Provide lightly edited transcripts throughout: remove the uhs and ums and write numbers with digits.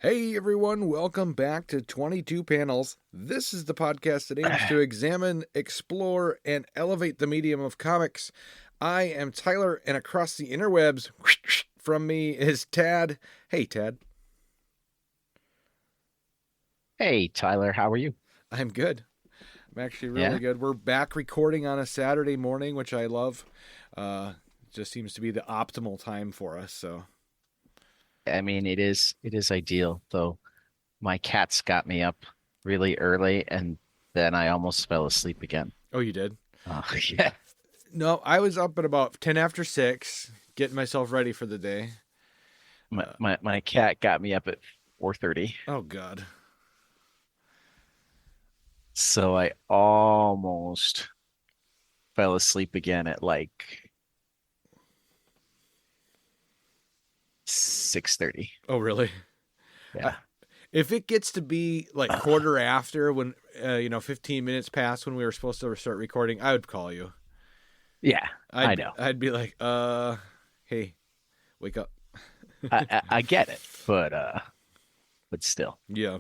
Hey everyone, welcome back to 22 Panels. This is the podcast that aims to examine, explore, and elevate the medium of comics. I am Tyler, and across the interwebs from me is Tad. Hey Tad. Hey, Tyler, how are you? I'm good. I'm actually really Yeah, good. We're back recording on a Saturday morning, which I love. Just seems to be the optimal time for us. So, I mean it is ideal, though my cats got me up really early and then I almost fell asleep again. oh, you did? Oh, yeah. No, I was up at about 10 after 6, getting myself ready for the day. My my cat got me up at 4:30. Oh God. So I almost fell asleep again at like 6:30. Oh really? I, Yeah. if it gets to be like quarter after when 15 minutes past when we were supposed to start recording, I would call you. Yeah, I I'd know. I'd be like, hey, wake up. I get it, but still. Yeah.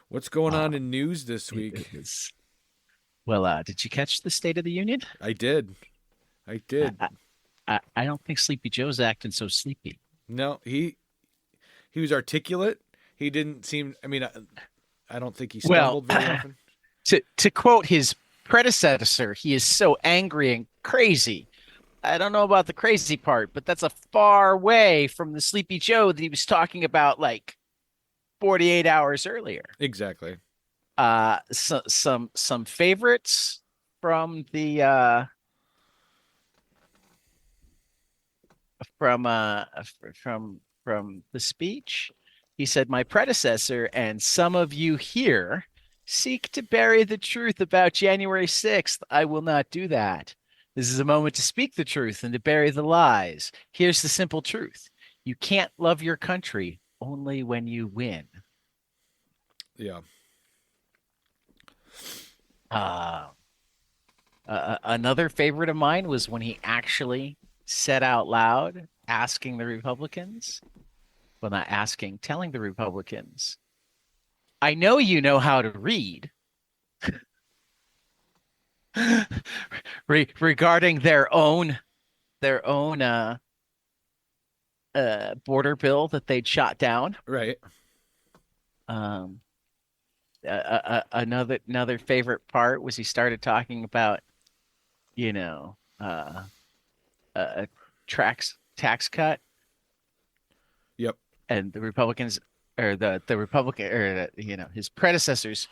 What's going on Uh in news this it week? was well, did you catch the State of the Union? I did. I did. I, I don't think Sleepy Joe's acting so sleepy. No, he was articulate. He didn't seem. I mean, I don't think he Well, stumbled very often. to quote his predecessor, he is so angry and crazy. I don't know about the crazy part, but that's a far way from the Sleepy Joe that he was talking about like 48 hours earlier. Exactly. Some favorites from the from from the speech. He said, "My predecessor and some of you here seek to bury the truth about January 6th. I will not do that. This is a moment to speak the truth and to bury the lies. Here's the simple truth. You can't love your country only when you win." Yeah. Uh, Another favorite of mine was when he actually said out loud, asking the Republicans, well, not asking, telling the Republicans, I know you know how to read regarding their own border bill that they'd shot down. Right. Um, another favorite part was he started talking about, you know, a tax cut, Yep. and the Republicans or the Republican or his predecessors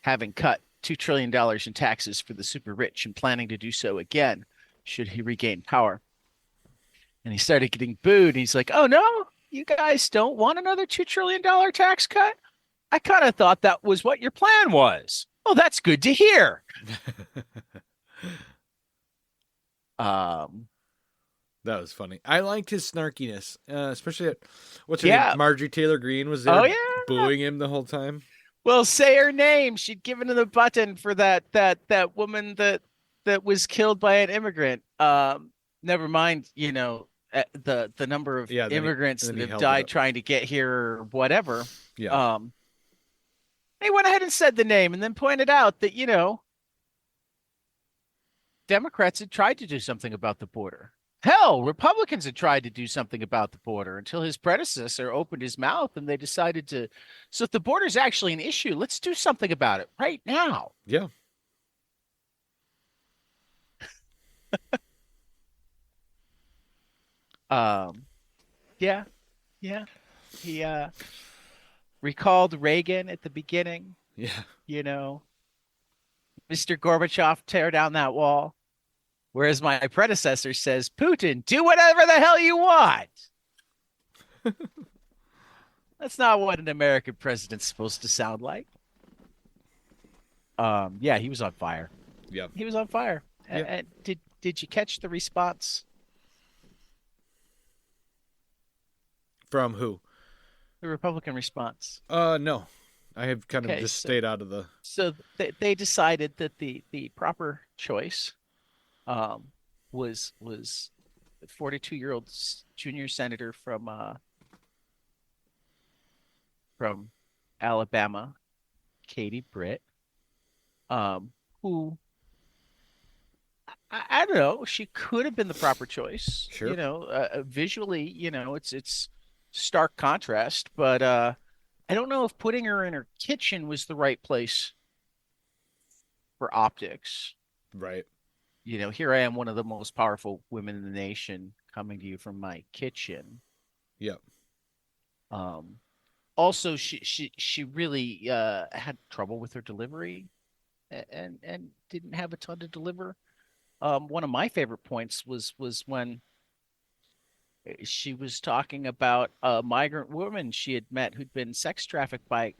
having cut $2 trillion in taxes for the super rich and planning to do so again should he regain power. And he started getting booed. And he's like, "Oh no, you guys don't want another $2 trillion tax cut? I kind of thought that was what your plan was. Oh, that's good to hear." Um, That was funny. I liked his snarkiness, especially at what's her name, yeah. Marjorie Taylor Greene was Oh there yeah. booing him the whole time. Well, say her name. She'd given him the button for that woman that was killed by an immigrant. Never mind, the number of Yeah, immigrants then that he have held it died up. trying to get here or whatever. Yeah, Um, they went ahead and said the name and then pointed out that, Democrats had tried to do something about the border. Hell, Republicans had tried to do something about the border until his predecessor opened his mouth and they decided to. So, if the border is actually an issue, let's do something about it right now. yeah, Um, yeah, yeah. He recalled Reagan at the beginning, yeah. you know, Mr. Gorbachev, tear down that wall. Whereas my predecessor says, Putin, do whatever the hell you want. That's not what an American president's supposed to sound like. Yeah, he was on fire. Yeah, He was on fire. yeah. Did you catch the response? From who? The Republican response. No, I have kind of Okay, just so stayed out of the. they decided that the proper choice um was 42-year-old junior senator from from Alabama, Katie Britt, who I don't know, she could have been the proper choice. Sure. Visually, it's stark contrast, but I don't know if putting her in her kitchen was the right place for optics. Right. Here I am, one of the most powerful women in the nation, coming to you from my kitchen. Yep. Also, she really had trouble with her delivery, and didn't have a ton to deliver. One of my favorite points was when she was talking about a migrant woman she had met who'd been sex trafficked by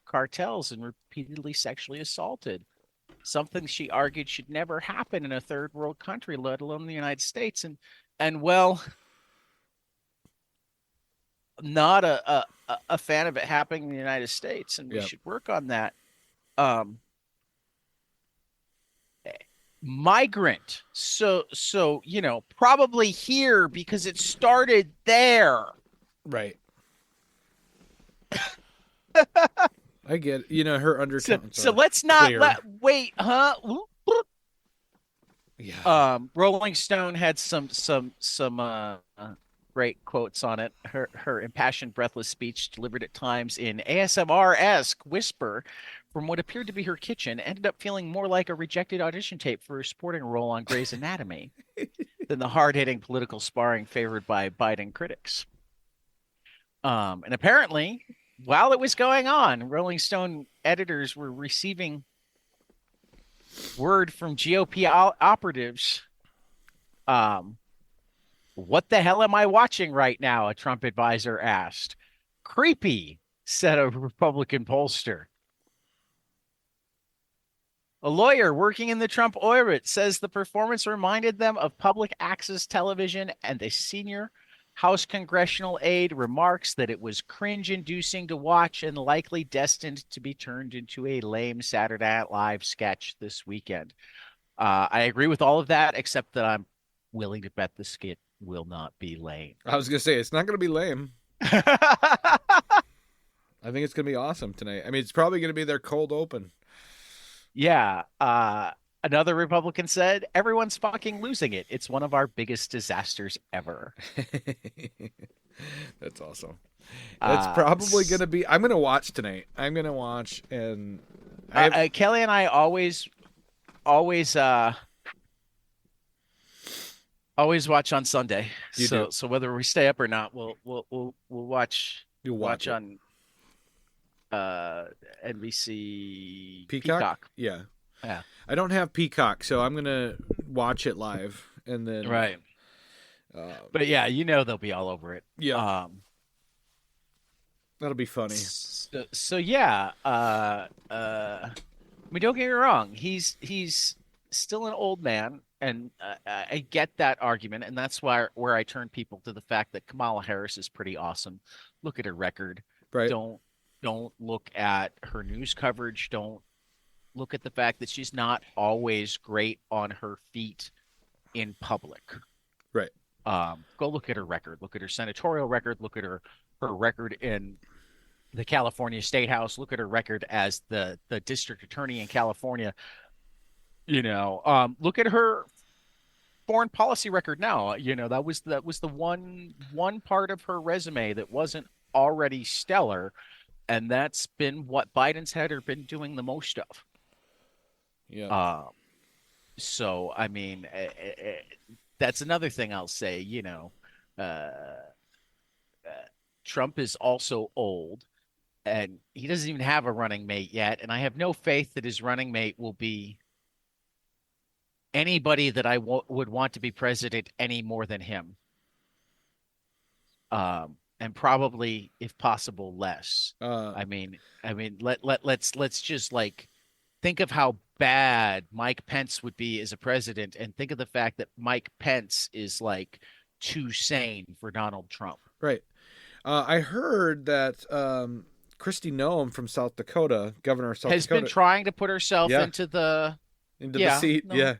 cartels and repeatedly sexually assaulted. Something she argued should never happen in a third world country, let alone the United States. And well, not a fan of it happening in the United States, and we Yep. should work on that. Migrant, so probably here because it started there. Right. I get it. Her undertones. So let's not clear. wait, huh? Yeah. Rolling Stone had some great quotes on it. Her impassioned, breathless speech, delivered at times in ASMR-esque whisper from what appeared to be her kitchen, ended up feeling more like a rejected audition tape for a supporting role on Grey's Anatomy than the hard-hitting political sparring favored by Biden critics. And apparently, while it was going on, Rolling Stone editors were receiving word from GOP operatives. What the hell am I watching right now? A Trump advisor asked. Creepy, said a Republican pollster. A lawyer working in the Trump orbit says the performance reminded them of public access television, and a senior House congressional aide remarks that it was cringe-inducing to watch and likely destined to be turned into a lame Saturday Night Live sketch this weekend. I agree with all of that, except that I'm willing to bet the skit will not be lame. I was gonna say it's not gonna be lame. I think it's gonna be awesome tonight. I mean, it's probably gonna be their cold open. Yeah. Another Republican said, everyone's fucking losing it. It's one of our biggest disasters ever. That's awesome. That's probably going to be... I'm going to watch tonight. I'm going to watch, and... Kelly and I always watch on Sunday. So whether we stay up or not, we'll watch. You'll watch on NBC Peacock. Yeah. I don't have Peacock, so I'm gonna watch it live, and then right. But yeah, they'll be all over it. Yeah. That'll be funny. So yeah. I mean, don't get me wrong. He's still an old man, and I get that argument, and that's where I turn people to the fact that Kamala Harris is pretty awesome. Look at her record. Right. Don't look at her news coverage. Don't look at the fact that she's not always great on her feet in public. Right. Go look at her record. Look at her senatorial record. Look at her record in the California State House. Look at her record as the district attorney in California. Look at her foreign policy record now. That was the one part of her resume that wasn't already stellar, and that's been what Biden's had her been doing the most of. Yeah. So I mean, that's another thing I'll say. Trump is also old, and he doesn't even have a running mate yet, and I have no faith that his running mate will be anybody that I would want to be president any more than him. And probably, if possible, less. I mean, let's just think of how bad Mike Pence would be as a president, and think of the fact that Mike Pence is too sane for Donald Trump. Right. I heard that Kristi Noem from South Dakota, governor of South Dakota, has been trying to put herself into the seat. No. Yeah.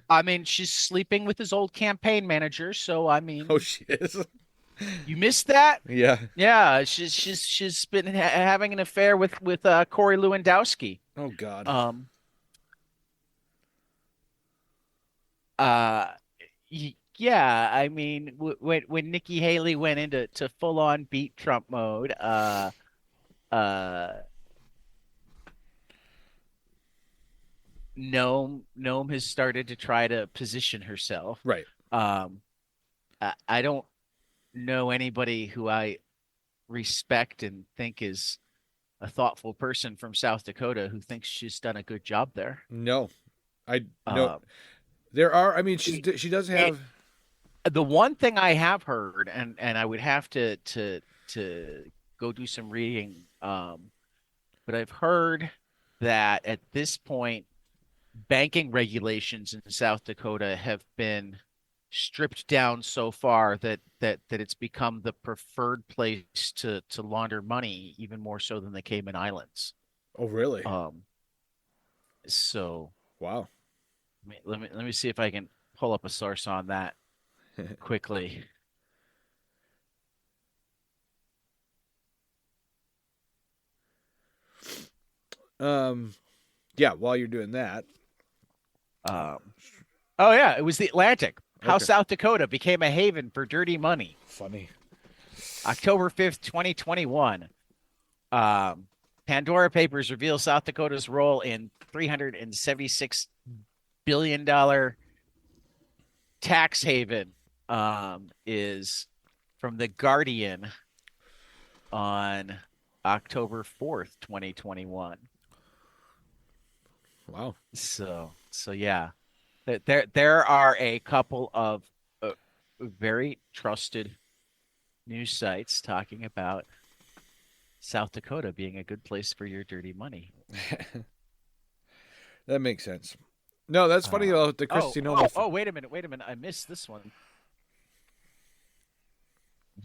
I mean, she's sleeping with his old campaign manager, so I mean, oh, she is. You missed that? Yeah. Yeah, she's been having an affair with Corey Lewandowski. Oh God. Um, uh, yeah, I mean, when Nikki Haley went into full on beat Trump mode, uh, Noam has started to try to position herself. Right. Um, I don't know anybody who I respect and think is a thoughtful person from South Dakota who thinks she's done a good job there. No, I no. Um, There are. I mean, it, she does it, have. the one thing I have heard, and I would have to go do some reading, but I've heard that at this point, banking regulations in South Dakota have been stripped down so far that it's become the preferred place to launder money, even more so than the Cayman Islands. Oh, really? Um, so Wow. let me see if I can pull up a source on that quickly. Um. Yeah. While you're doing that. Um, oh yeah, it was the Atlantic. How Okay. South Dakota became a haven for dirty money. Funny. October 5th, 2021. Pandora Papers reveal South Dakota's role in $376 billion tax haven, is from The Guardian on October 4th, 2021. Wow. So yeah, there are a couple of very trusted news sites talking about South Dakota being a good place for your dirty money. That makes sense. No, that's funny though. The Christy Noma. Wait a minute. I missed this one.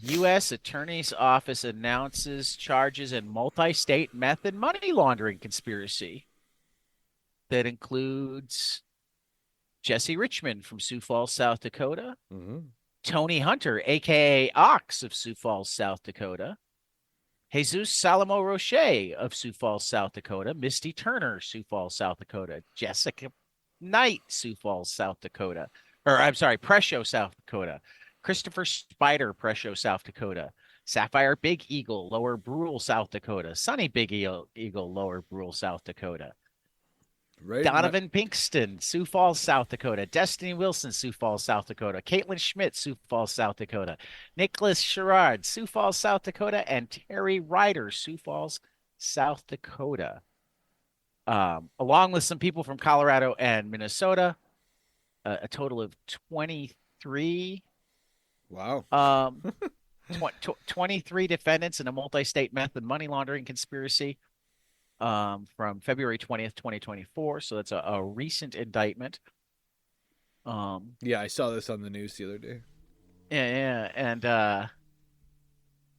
U.S. Attorney's Office announces charges in multi-state meth and money laundering conspiracy that includes Jesse Richmond from Sioux Falls, South Dakota, Mm-hmm. Tony Hunter, aka Ox of Sioux Falls, South Dakota, Jesus Salomo Roche of Sioux Falls, South Dakota, Misty Turner, Sioux Falls, South Dakota, Jessica Knight, Sioux Falls, South Dakota, or I'm sorry, Presho, South Dakota, Christopher Spider, Presho, South Dakota, Sapphire Big Eagle, Lower Brule, South Dakota, Sunny Big Eagle, Lower Brule, South Dakota, Right. Donovan Pinkston, Sioux Falls, South Dakota. Destiny Wilson, Sioux Falls, South Dakota. Caitlin Schmidt, Sioux Falls, South Dakota. Nicholas Sherrard, Sioux Falls, South Dakota. And Terry Ryder, Sioux Falls, South Dakota. Along with some people from Colorado and Minnesota. A total of 23. Wow. 23 defendants in a multi-state meth and money laundering conspiracy. From February 20th, 2024. So that's a recent indictment. Yeah, I saw this on the news the other day. Yeah, and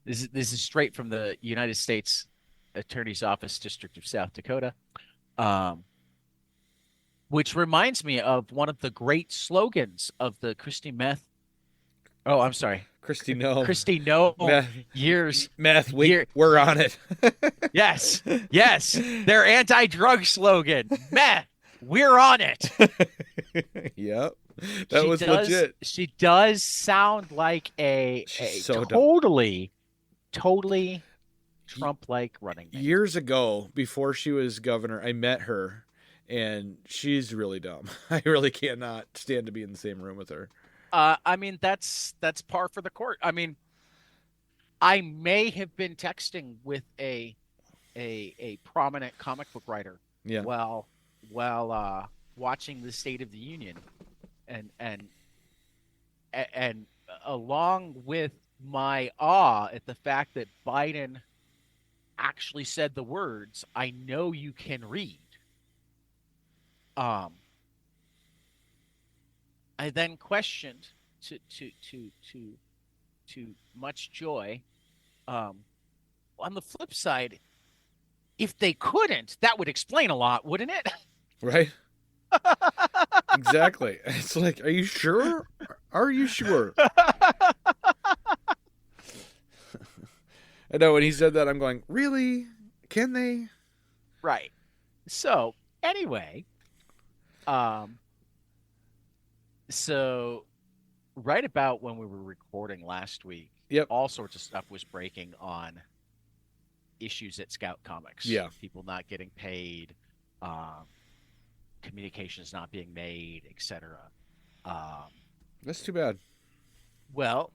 this is straight from the United States Attorney's Office, District of South Dakota. Which reminds me of one of the great slogans of the Christy Meth. Oh, I'm sorry. Christy No. Christy No years. Meth, we're on it. Yes. Their anti-drug slogan. Meth, we're on it. Yep. That was legit. She does sound like a so totally Trump-like running mate. Years ago, before she was governor, I met her, and she's really dumb. I really cannot stand to be in the same room with her. I mean, that's par for the course. I mean, I may have been texting with a prominent comic book writer while watching the State of the Union, and along with my awe at the fact that Biden actually said the words, "I know you can read." I then questioned to much joy. On the flip side, if they couldn't, that would explain a lot, wouldn't it? Right? Exactly. It's like, are you sure? Are you sure? I know when he said that, I'm going, really? Can they? Right. So anyway, um, so right about when we were recording last week, Yep. all sorts of stuff was breaking on issues at Scout Comics. Yeah. People not getting paid, um, communications not being made, etc. Um, That's too bad. well,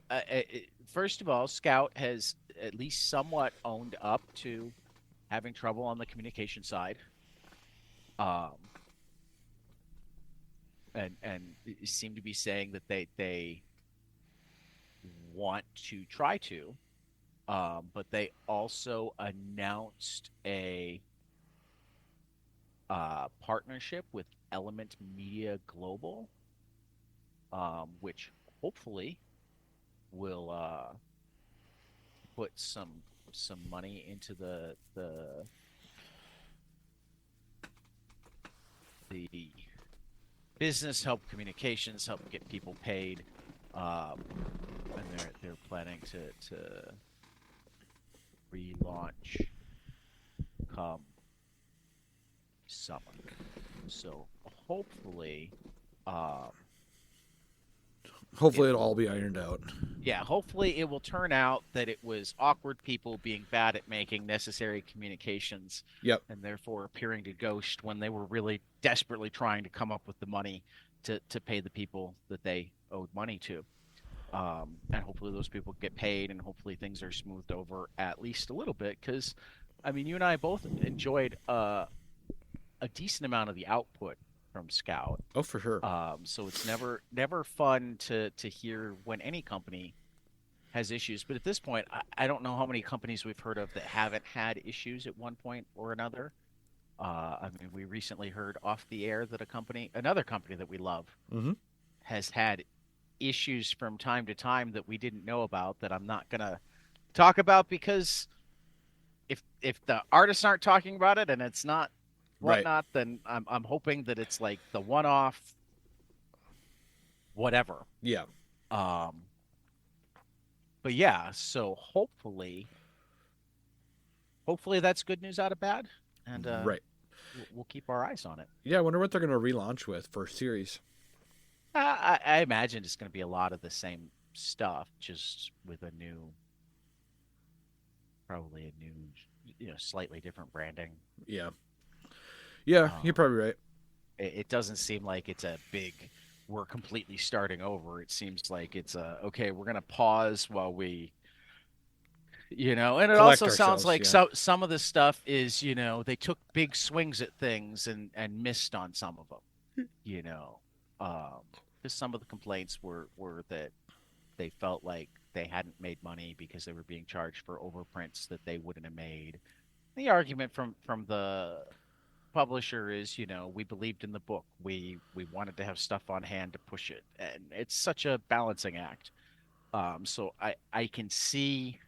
first of all, Scout has at least somewhat owned up to having trouble on the communication side, um, and seem to be saying that they want to try to, but they also announced a partnership with Element Media Global, which hopefully will put some money into the business, help communications, help get people paid, and they're planning to relaunch come summer. So hopefully, um, Hopefully it'll all be ironed out. yeah, hopefully it will turn out that it was awkward people being bad at making necessary communications, Yep. and therefore appearing to ghost when they were really desperately trying to come up with the money to pay the people that they owed money to. And hopefully those people get paid, and hopefully things are smoothed over at least a little bit. Because, I mean, you and I both enjoyed a decent amount of the output from Scout. Oh, for sure. So it's never fun to hear when any company has issues. But at this point, I don't know how many companies we've heard of that haven't had issues at one point or another. I mean, we recently heard off the air that another company that we love, Mm-hmm. has had issues from time to time that we didn't know about, that I'm not gonna talk about, because if the artists aren't talking about it and it's not Right. whatnot, then I'm hoping that it's like the one-off whatever. Yeah. But yeah, so hopefully that's good news out of bad, and Right. we'll keep our eyes on it. Yeah, I wonder what they're going to relaunch with for series. I imagine it's going to be a lot of the same stuff, just with probably a new, slightly different branding. Yeah. Yeah, you're probably right. It doesn't seem like it's a big, we're completely starting over. It seems like it's okay, we're going to pause while we, and it Collect also sounds ourselves, like yeah. some of the stuff is, they took big swings at things and missed on some of them, because some of the complaints were that they felt like they hadn't made money because they were being charged for overprints that they wouldn't have made. The argument from the publisher is, we believed in the book. We wanted to have stuff on hand to push it, and it's such a balancing act. So I can see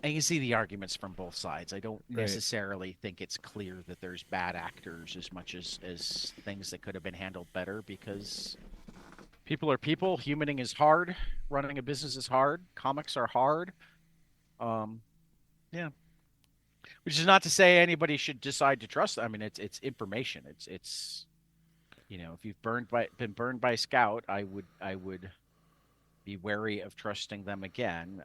the arguments from both sides. I don't Right. necessarily think it's clear that there's bad actors as much as things that could have been handled better, because people are people. Humaning is hard. Running a business is hard. Comics are hard. Yeah. Which is not to say anybody should decide to trust. I mean, it's information. It's if you've been burned by Scout, I would be wary of trusting them again.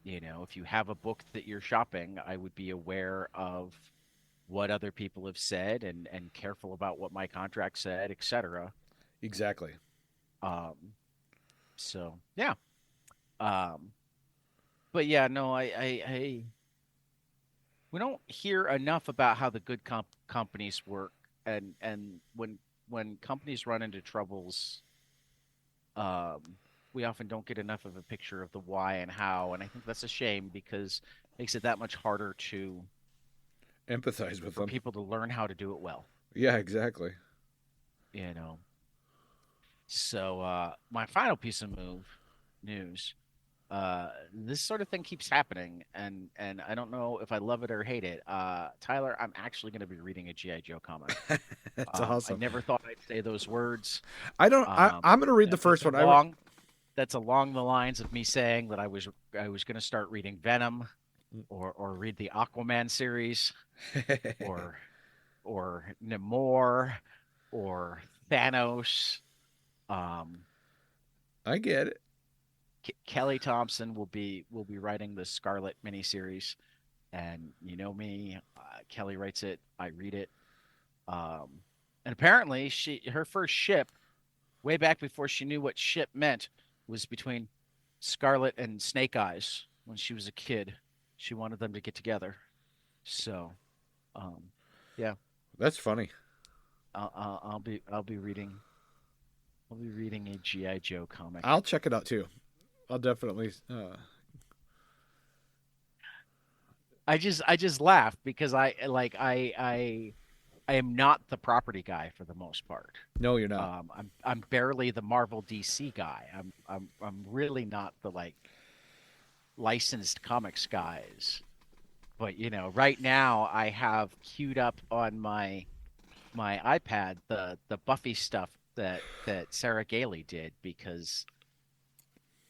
If you have a book that you're shopping, I would be aware of what other people have said, and careful about what my contract said, etc. Exactly. So yeah. But yeah, no, I we don't hear enough about how the good companies work, and when companies run into troubles, we often don't get enough of a picture of the why and how, and I think that's a shame, because it makes it that much harder Empathize with for them. people to learn how to do it well. Yeah, exactly. So my final piece of news. This sort of thing keeps happening, and I don't know if I love it or hate it. Tyler, I'm actually going to be reading a G.I. Joe comic. That's awesome. I never thought I'd say those words. I'm going to read the first one. Long. that's along the lines of me saying that I was going to start reading Venom or read the Aquaman series or Namor or Thanos. Um, I get it. Kelly Thompson will be writing the Scarlet miniseries, and you know me, Kelly writes it, I read it. Um, and apparently, her first ship, way back before she knew what ship meant, was between Scarlet and Snake Eyes when she was a kid. She wanted them to get together. So, um, yeah, That's funny. I'll be reading a GI Joe comic. I'll check it out too. I'll definitely. I just laugh because I am not the property guy for the most part. No, you're not. I'm barely the Marvel DC guy. I'm really not the like licensed comics guys. But you know, right now I have queued up on my iPad the Buffy stuff that Sarah Gailey did because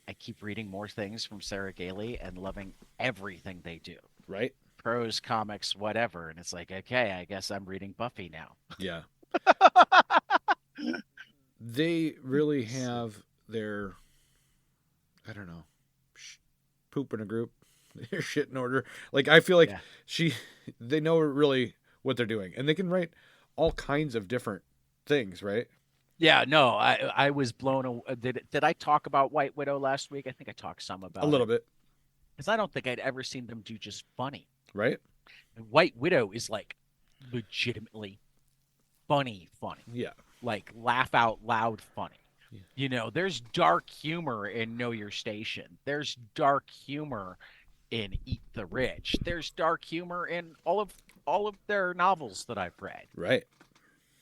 I keep reading more things from Sarah Gailey and loving everything they do. Right? Prose, comics, whatever. And it's like, okay, I guess I'm reading Buffy now. Yeah. They really have their, I don't know, poop in a group, their shit in order. Like, I feel like Yeah. they know really what they're doing. And they can write all kinds of different things, right? Yeah, no, I was blown away. Did I talk about White Widow last week? I think I talked some A about little it. bit, Because I don't think I'd ever seen them do just funny. right? And White Widow is like legitimately funny. Yeah. Like laugh out loud funny. Yeah. You know, there's dark humor in Know Your Station. There's dark humor in Eat the Rich. There's dark humor in all of their novels that I've read. Right.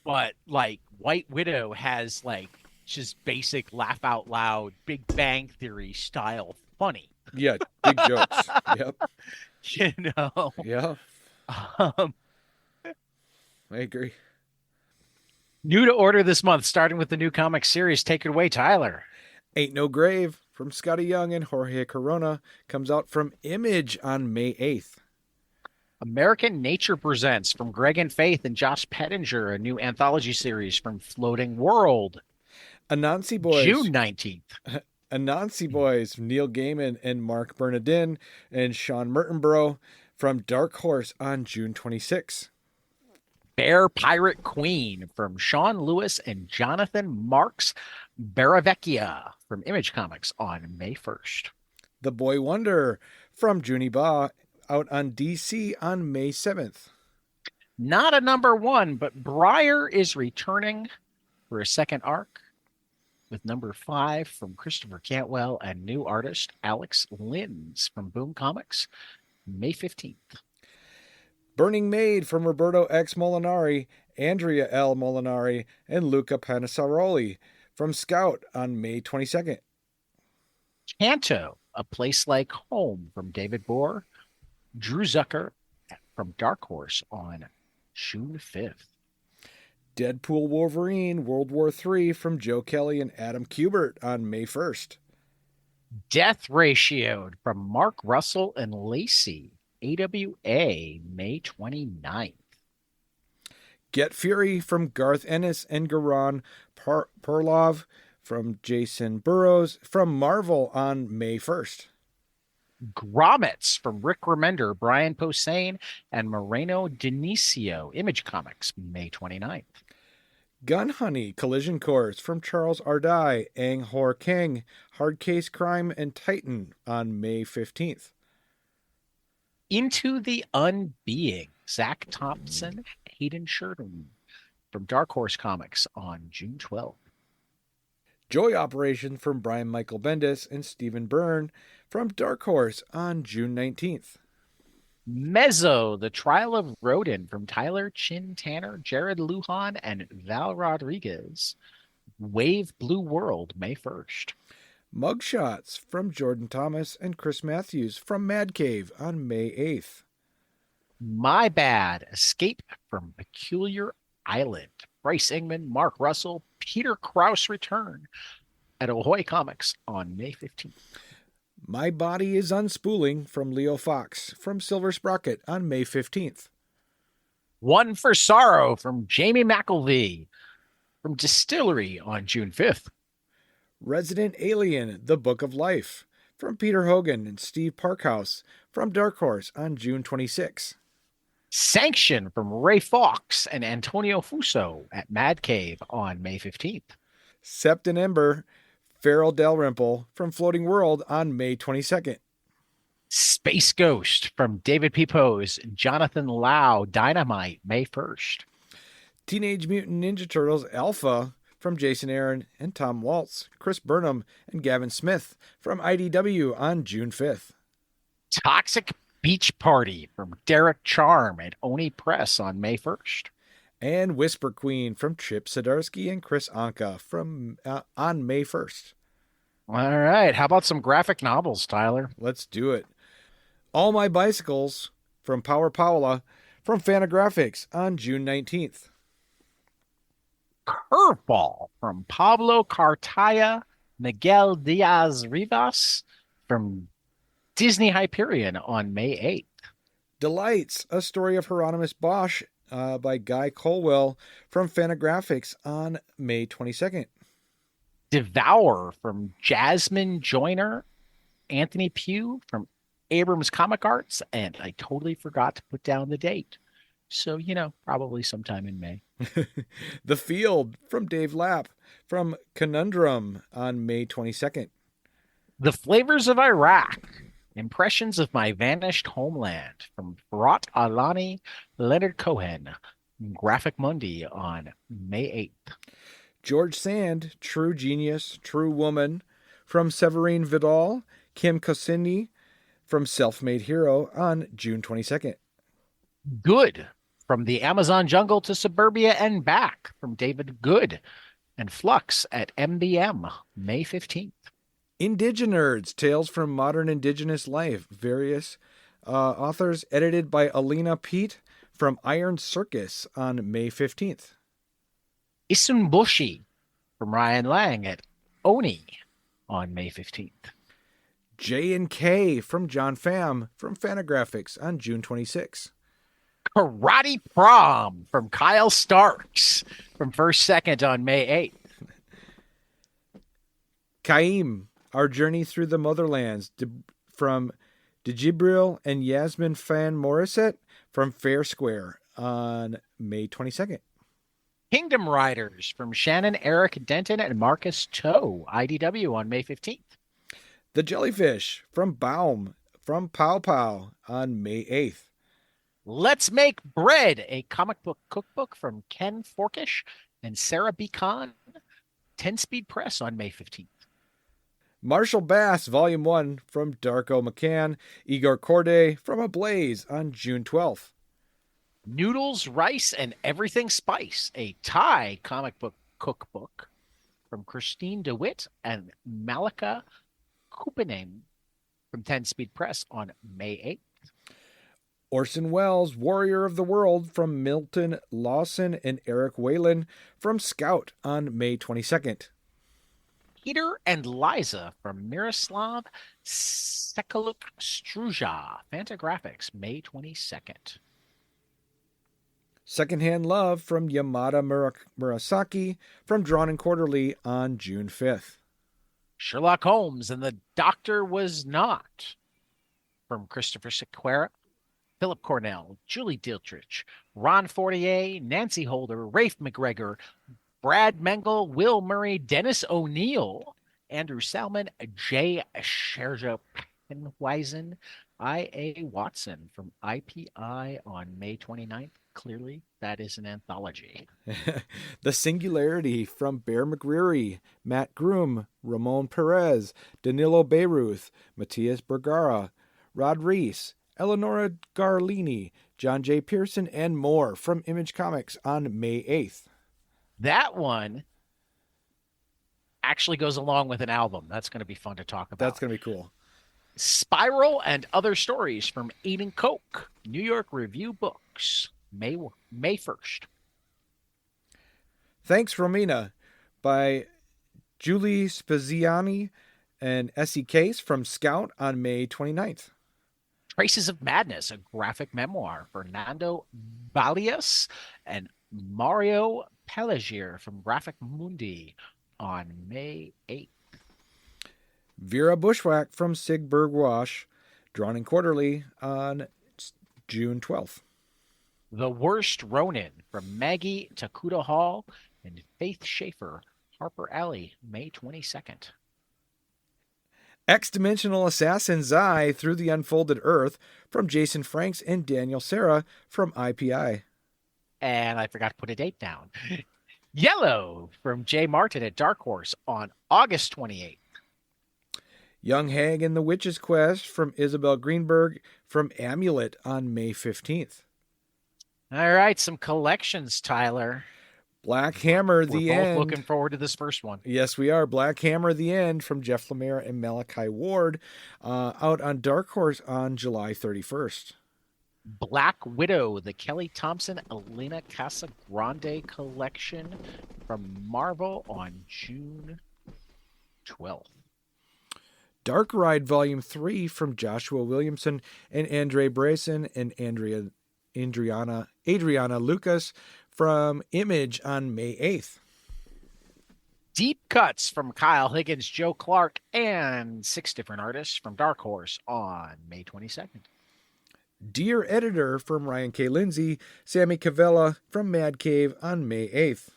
But like White Widow has like just basic laugh out loud, Big Bang Theory style funny. Yeah. Big jokes. Yep. You know. Yeah. Um, I agree. New to order this month, starting with the new comic series. Take it away, Tyler. Ain't No Grave from Scotty Young and Jorge Corona comes out from Image on May 8th. American Nature Presents from Greg and Faith and Josh Pettinger, a new anthology series from Floating World. Anansi Boys. June 19th. Anansi Boys, Neil Gaiman and Mark Bernardin and Sean Mertenborough from Dark Horse on June 26th. Bear Pirate Queen from Sean Lewis and Jonathan Marks Baravecchia from Image Comics on May 1st. The Boy Wonder from Junie Ba out on DC on May 7th. Not a number one, but Briar is returning for a second arc with number 5 from Christopher Cantwell and new artist Alex Lins from Boom Comics, May 15th. Burning Maid from Roberto X. Molinari, Andrea L. Molinari, and Luca Panasaroli from Scout on May 22nd. Canto, A Place Like Home from David Bohr, Drew Zucker from Dark Horse on June 5th. Deadpool Wolverine World War III from Joe Kelly and Adam Kubert on May 1st. Death Ratioed from Mark Russell and Lacey, AWA, May 29th. Get Fury from Garth Ennis and Garan Perlov from Jason Burrows from Marvel on May 1st. Grommets from Rick Remender, Brian Posehn, and Moreno Dionisio, Image Comics, May 29th. Gun Honey Collision Course from Charles Ardai, Ang Hor King, Hard Case Crime, and Titan on May 15th. Into the Unbeing, Zach Thompson, Hayden Sheridan from Dark Horse Comics on June 12th. Joy Operation from Brian Michael Bendis and Stephen Byrne from Dark Horse on June 19th. Mezzo, The Trial of Rodin from Tyler Chin Tanner, Jared Lujan, and Val Rodriguez. Wave Blue World, May 1st. Mugshots from Jordan Thomas and Chris Matthews from Mad Cave on May 8th. My Bad, Escape from Peculiar Island. Bryce Ingman, Mark Russell, Peter Krause return. at Ahoy Comics on May 15th. My Body is Unspooling from Leo Fox from Silver Sprocket on May 15th. One for Sorrow from Jamie McElvey from Distillery on June 5th. Resident Alien, The Book of Life from Peter Hogan and Steve Parkhouse from Dark Horse on June 26. Sanction from Ray Fawkes and Antonio Fuso at Mad Cave on May 15th. Sept and Ember, Farrell Dalrymple from Floating World on May 22nd. Space Ghost from David P. Pose and Jonathan Lau, Dynamite, May 1st. Teenage Mutant Ninja Turtles Alpha from Jason Aaron and Tom Waltz, Chris Burnham, and Gavin Smith from IDW on June 5th. Toxic Beach Party from Derek Charm at Oni Press on May 1st. And Whisper Queen from Chip Zdarsky and Chris Anka from on May 1st. All right. How about some graphic novels, Tyler? Let's do it. All My Bicycles from Power Paula from Fantagraphics on June 19th. Curveball from Pablo Cartaya, Miguel Diaz Rivas from Disney Hyperion on May 8th. Delights, a story of Hieronymus Bosch by Guy Colwell from Fantagraphics on May 22nd. Devour from Jasmine Joyner, Anthony Pugh from Abrams Comic Arts, and I totally forgot to put down the date. So, probably sometime in May. The Field from Dave Lapp from Conundrum on May 22nd. The Flavors of Iraq, Impressions of My Vanished Homeland from Farat Alani, Leonard Cohen, Graphic Mundi on May 8th. George Sand, True Genius, True Woman from Severine Vidal, Kim Kosindi from Self-Made Hero on June 22nd. Good, from the Amazon jungle to suburbia and back from David Good and Flux at MBM, May 15th. Indigenerds, Tales from Modern Indigenous Life, various authors, edited by Alina Pete from Iron Circus on May 15th. Isunbushi from Ryan Lang at Oni on May 15th. J&K from John Pham from Fantagraphics on June 26. Karate Prom from Kyle Starks from First Second on May 8th. Kaim, Our Journey Through the Motherlands from Djibril and Yasmin Fan Morissette from Fair Square on May 22nd. Kingdom Riders from Shannon Eric Denton and Marcus Toe, IDW on May 15th. The Jellyfish from Baum from Pow Pow on May 8th. Let's Make Bread, a comic book cookbook from Ken Forkish and Sarah B. Kahn, 10-Speed Press on May 15th. Marshall Bass, Volume 1 from Darko McCann, Igor Corday from Ablaze on June 12th. Noodles, Rice, and Everything Spice, a Thai comic book cookbook from Christine DeWitt and Malika Kupanen from 10-Speed Press on May 8th. Orson Welles, Warrior of the World from Milton Lawson and Eric Whalen from Scout on May 22nd. Peter and Liza from Miroslav Sekaluk Struja, Fantagraphics, May 22nd. Secondhand Love from Yamada Murasaki from Drawn and Quarterly on June 5th. Sherlock Holmes and the Doctor Was Not from Christopher Sequeira, Philip Cornell, Julie Dietrich, Ron Fortier, Nancy Holder, Rafe McGregor, Brad Mengel, Will Murray, Dennis O'Neill, Andrew Salmon, Jay Sherja Penweisen, I.A. Watson from IPI on May 29th. Clearly, that is an anthology. The Singularity from Bear McGreary, Matt Groom, Ramon Perez, Danilo Beyruth, Matias Bergara, Rod Reese, Eleonora Garlini, John J. Pearson, and more from Image Comics on May 8th. That one actually goes along with an album. That's going to be fun to talk about. That's going to be cool. Spiral and Other Stories from Aiden Koch, New York Review Books, May 1st. Thanks, Romina, by Julie Spaziani and Essie Case from Scout on May 29th. Traces of Madness, a graphic memoir. Fernando Balias and Mario Pelagier from Graphic Mundi on May 8th. Vera Bushwhack from Sig Bergwash, drawn in quarterly on June 12th. The Worst Ronin from Maggie Takuta Hall and Faith Schaefer, Harper Alley, May 22nd. X-Dimensional Assassin Zai Through the Unfolded Earth from Jason Franks and Daniel Serra from IPI. And I forgot to put a date down. Yellow from Jay Martin at Dark Horse on August 28th. Young Hag and the Witch's Quest from Isabel Greenberg from Amulet on May 15th. All right, some collections, Tyler. Black Hammer, The End. We're both looking forward to this first one. Yes, we are. Black Hammer, The End from Jeff Lemire and Malachi Ward, out on Dark Horse on July 31st. Black Widow, the Kelly Thompson Elena Casagrande collection from Marvel on June 12th. Dark Ride Volume 3 from Joshua Williamson and Andre Brayson and Adriana Lucas from Image on May 8th. Deep Cuts from Kyle Higgins, Joe Clark, and 6 different artists from Dark Horse on May 22nd. Dear Editor from Ryan K. Lindsay, Sammy Cavella from Mad Cave on May 8th.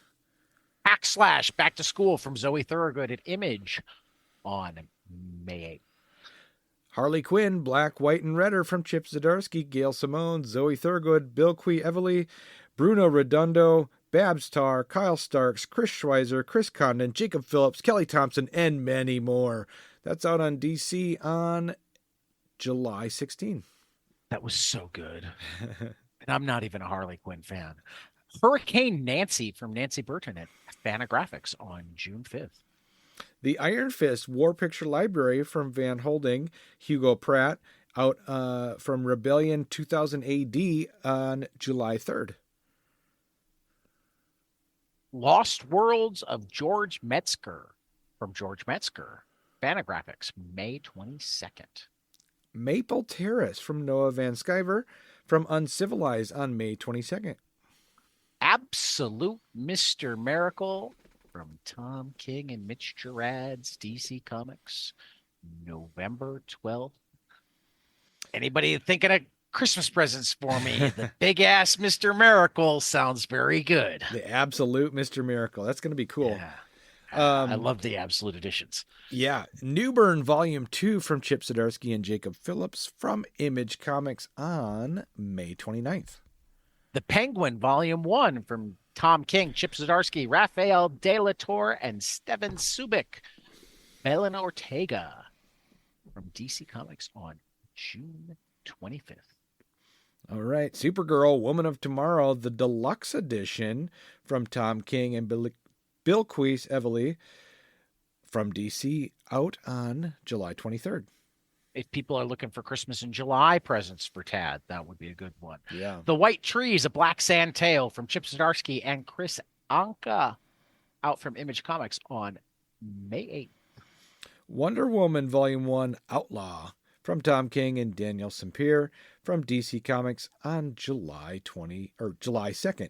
Backslash Back to School from Zoe Thorogood at Image on May 8th. Harley Quinn, Black, White, and Redder from Chip Zdarsky, Gail Simone, Zoe Thurgood, Bill Quee Evely, Bruno Redondo, Babs Tarr, Kyle Starks, Chris Schweizer, Chris Condon, Jacob Phillips, Kelly Thompson, and many more. That's out on DC on July 16. That was so good. And I'm not even a Harley Quinn fan. Hurricane Nancy from Nancy Burton at Fanagraphics on June 5th. The Iron Fist War Picture Library from Van Holding, Hugo Pratt, out from Rebellion 2000 AD on July 3rd. Lost Worlds of George Metzger from George Metzger, Fanagraphics, May 22nd. Maple Terrace from Noah Van Sciver from Uncivilized on May 22nd. Absolute Mr. Miracle from Tom King and Mitch Gerads, DC Comics, November 12th. Anybody thinking of Christmas presents for me? The big ass Mr. Miracle sounds very good. The Absolute Mr. Miracle. That's going to be cool. Yeah. I love the Absolute editions. Yeah. Newburn Volume 2 from Chip Zdarsky and Jacob Phillips from Image Comics on May 29th. The Penguin Volume 1 from Tom King, Chip Zdarsky, Rafael De La Torre, and Steven Subic. Belen Ortega from DC Comics on June 25th. All right. Supergirl, Woman of Tomorrow, the deluxe edition from Tom King and Bill Queese Evely from DC, out on July 23rd. If people are looking for Christmas in July presents for Tad, that would be a good one. Yeah. The White Trees, a Black Sand Tale from Chip Zdarsky and Chris Anka, out from Image Comics on May 8th. Wonder Woman Volume 1, Outlaw from Tom King and Daniel Sampere from DC Comics on July 2nd.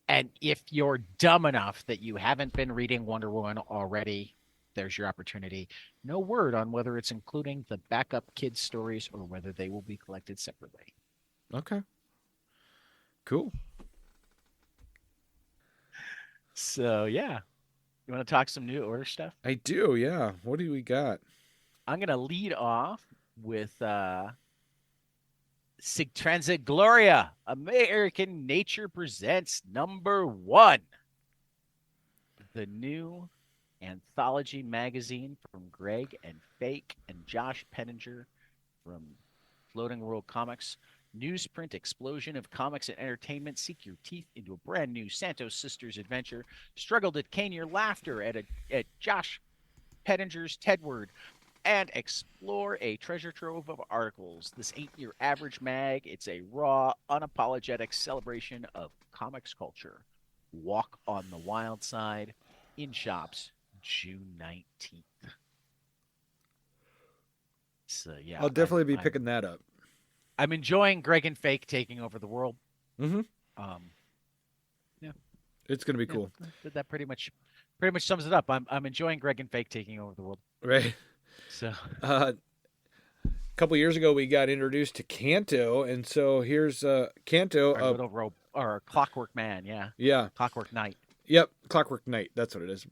And if you're dumb enough that you haven't been reading Wonder Woman already, there's your opportunity. No word on whether it's including the backup kids stories or whether they will be collected separately. Okay. Cool. So, yeah. You want to talk some new order stuff? I do, yeah. What do we got? I'm going to lead off with Sig Transit Gloria, American Nature Presents #1. The new anthology magazine from Greg and Fake and Josh Penninger from Floating World Comics. Newsprint explosion of comics and entertainment. Seek your teeth into a brand new Santos Sisters adventure. Struggle to contain your laughter at Josh Penninger's Tedward. And explore a treasure trove of articles. This ain't your average mag. It's a raw, unapologetic celebration of comics culture. Walk on the wild side in shops June 19th. So yeah, I'll definitely be picking that up. I'm enjoying Greg and Fake taking over the world. Mm-hmm. Yeah, It's gonna be cool. That pretty much sums it up. I'm enjoying Greg and Fake taking over the world. Right. So A couple years ago, we got introduced to Kanto, and so here's Kanto. our little Clockwork Man, Yeah. Clockwork Knight. Yep. Clockwork Knight. That's what it is.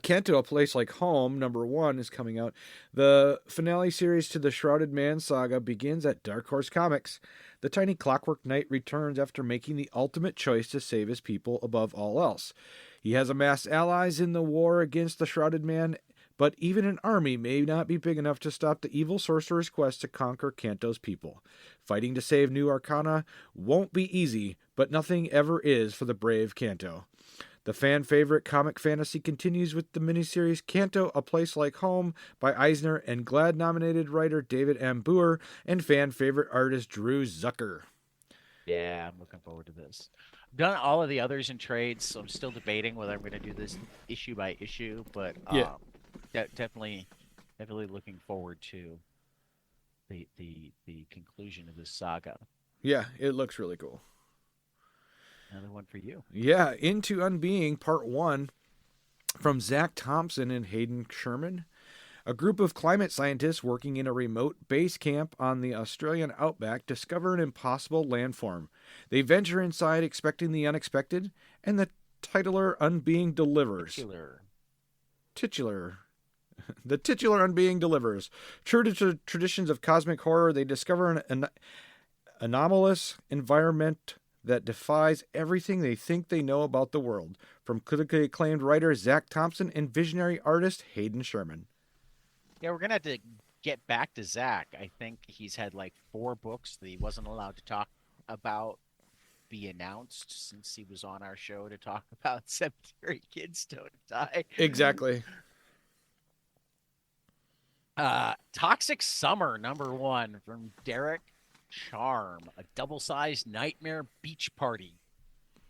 Kanto, A Place Like Home, #1, is coming out. The finale series to the Shrouded Man saga begins at Dark Horse Comics. The tiny Clockwork Knight returns after making the ultimate choice to save his people above all else. He has amassed allies in the war against the Shrouded Man, but even an army may not be big enough to stop the evil sorcerer's quest to conquer Kanto's people. Fighting to save New Arcana won't be easy, but nothing ever is for the brave Kanto. The fan-favorite comic fantasy continues with the miniseries Kanto, A Place Like Home by Eisner and GLAAD-nominated writer David M. Boer and fan-favorite artist Drew Zucker. Yeah, I'm looking forward to this. I've done all of the others in trades, so I'm still debating whether I'm going to do this issue by issue, but definitely looking forward to the conclusion of this saga. Yeah, it looks really cool. Another one for you. Yeah, Into Unbeing, Part 1, from Zach Thompson and Hayden Sherman. A group of climate scientists working in a remote base camp on the Australian outback discover an impossible landform. They venture inside expecting the unexpected, and the titular Unbeing delivers. The titular Unbeing delivers. True to traditions of cosmic horror, they discover an anomalous environment that defies everything they think they know about the world. From critically acclaimed writer Zach Thompson and visionary artist Hayden Sherman. Yeah, we're going to have to get back to Zach. I think he's had like 4 books that he wasn't allowed to talk about be announced since he was on our show to talk about Cemetery Kids Don't Die. Exactly. Toxic Summer, #1 from Derek Charm, a double-sized nightmare beach party.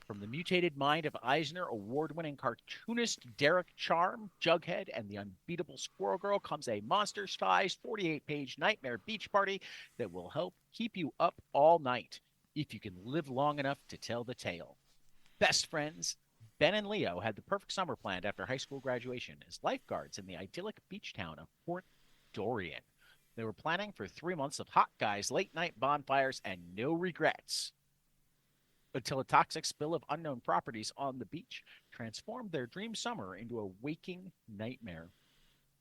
From the mutated mind of Eisner award-winning cartoonist Derek Charm, Jughead, and the unbeatable Squirrel Girl comes a monster-sized 48-page nightmare beach party that will help keep you up all night if you can live long enough to tell the tale. Best friends, Ben and Leo had the perfect summer planned after high school graduation as lifeguards in the idyllic beach town of Port Dorian. They were planning for 3 months of hot guys, late-night bonfires, and no regrets. Until a toxic spill of unknown properties on the beach transformed their dream summer into a waking nightmare.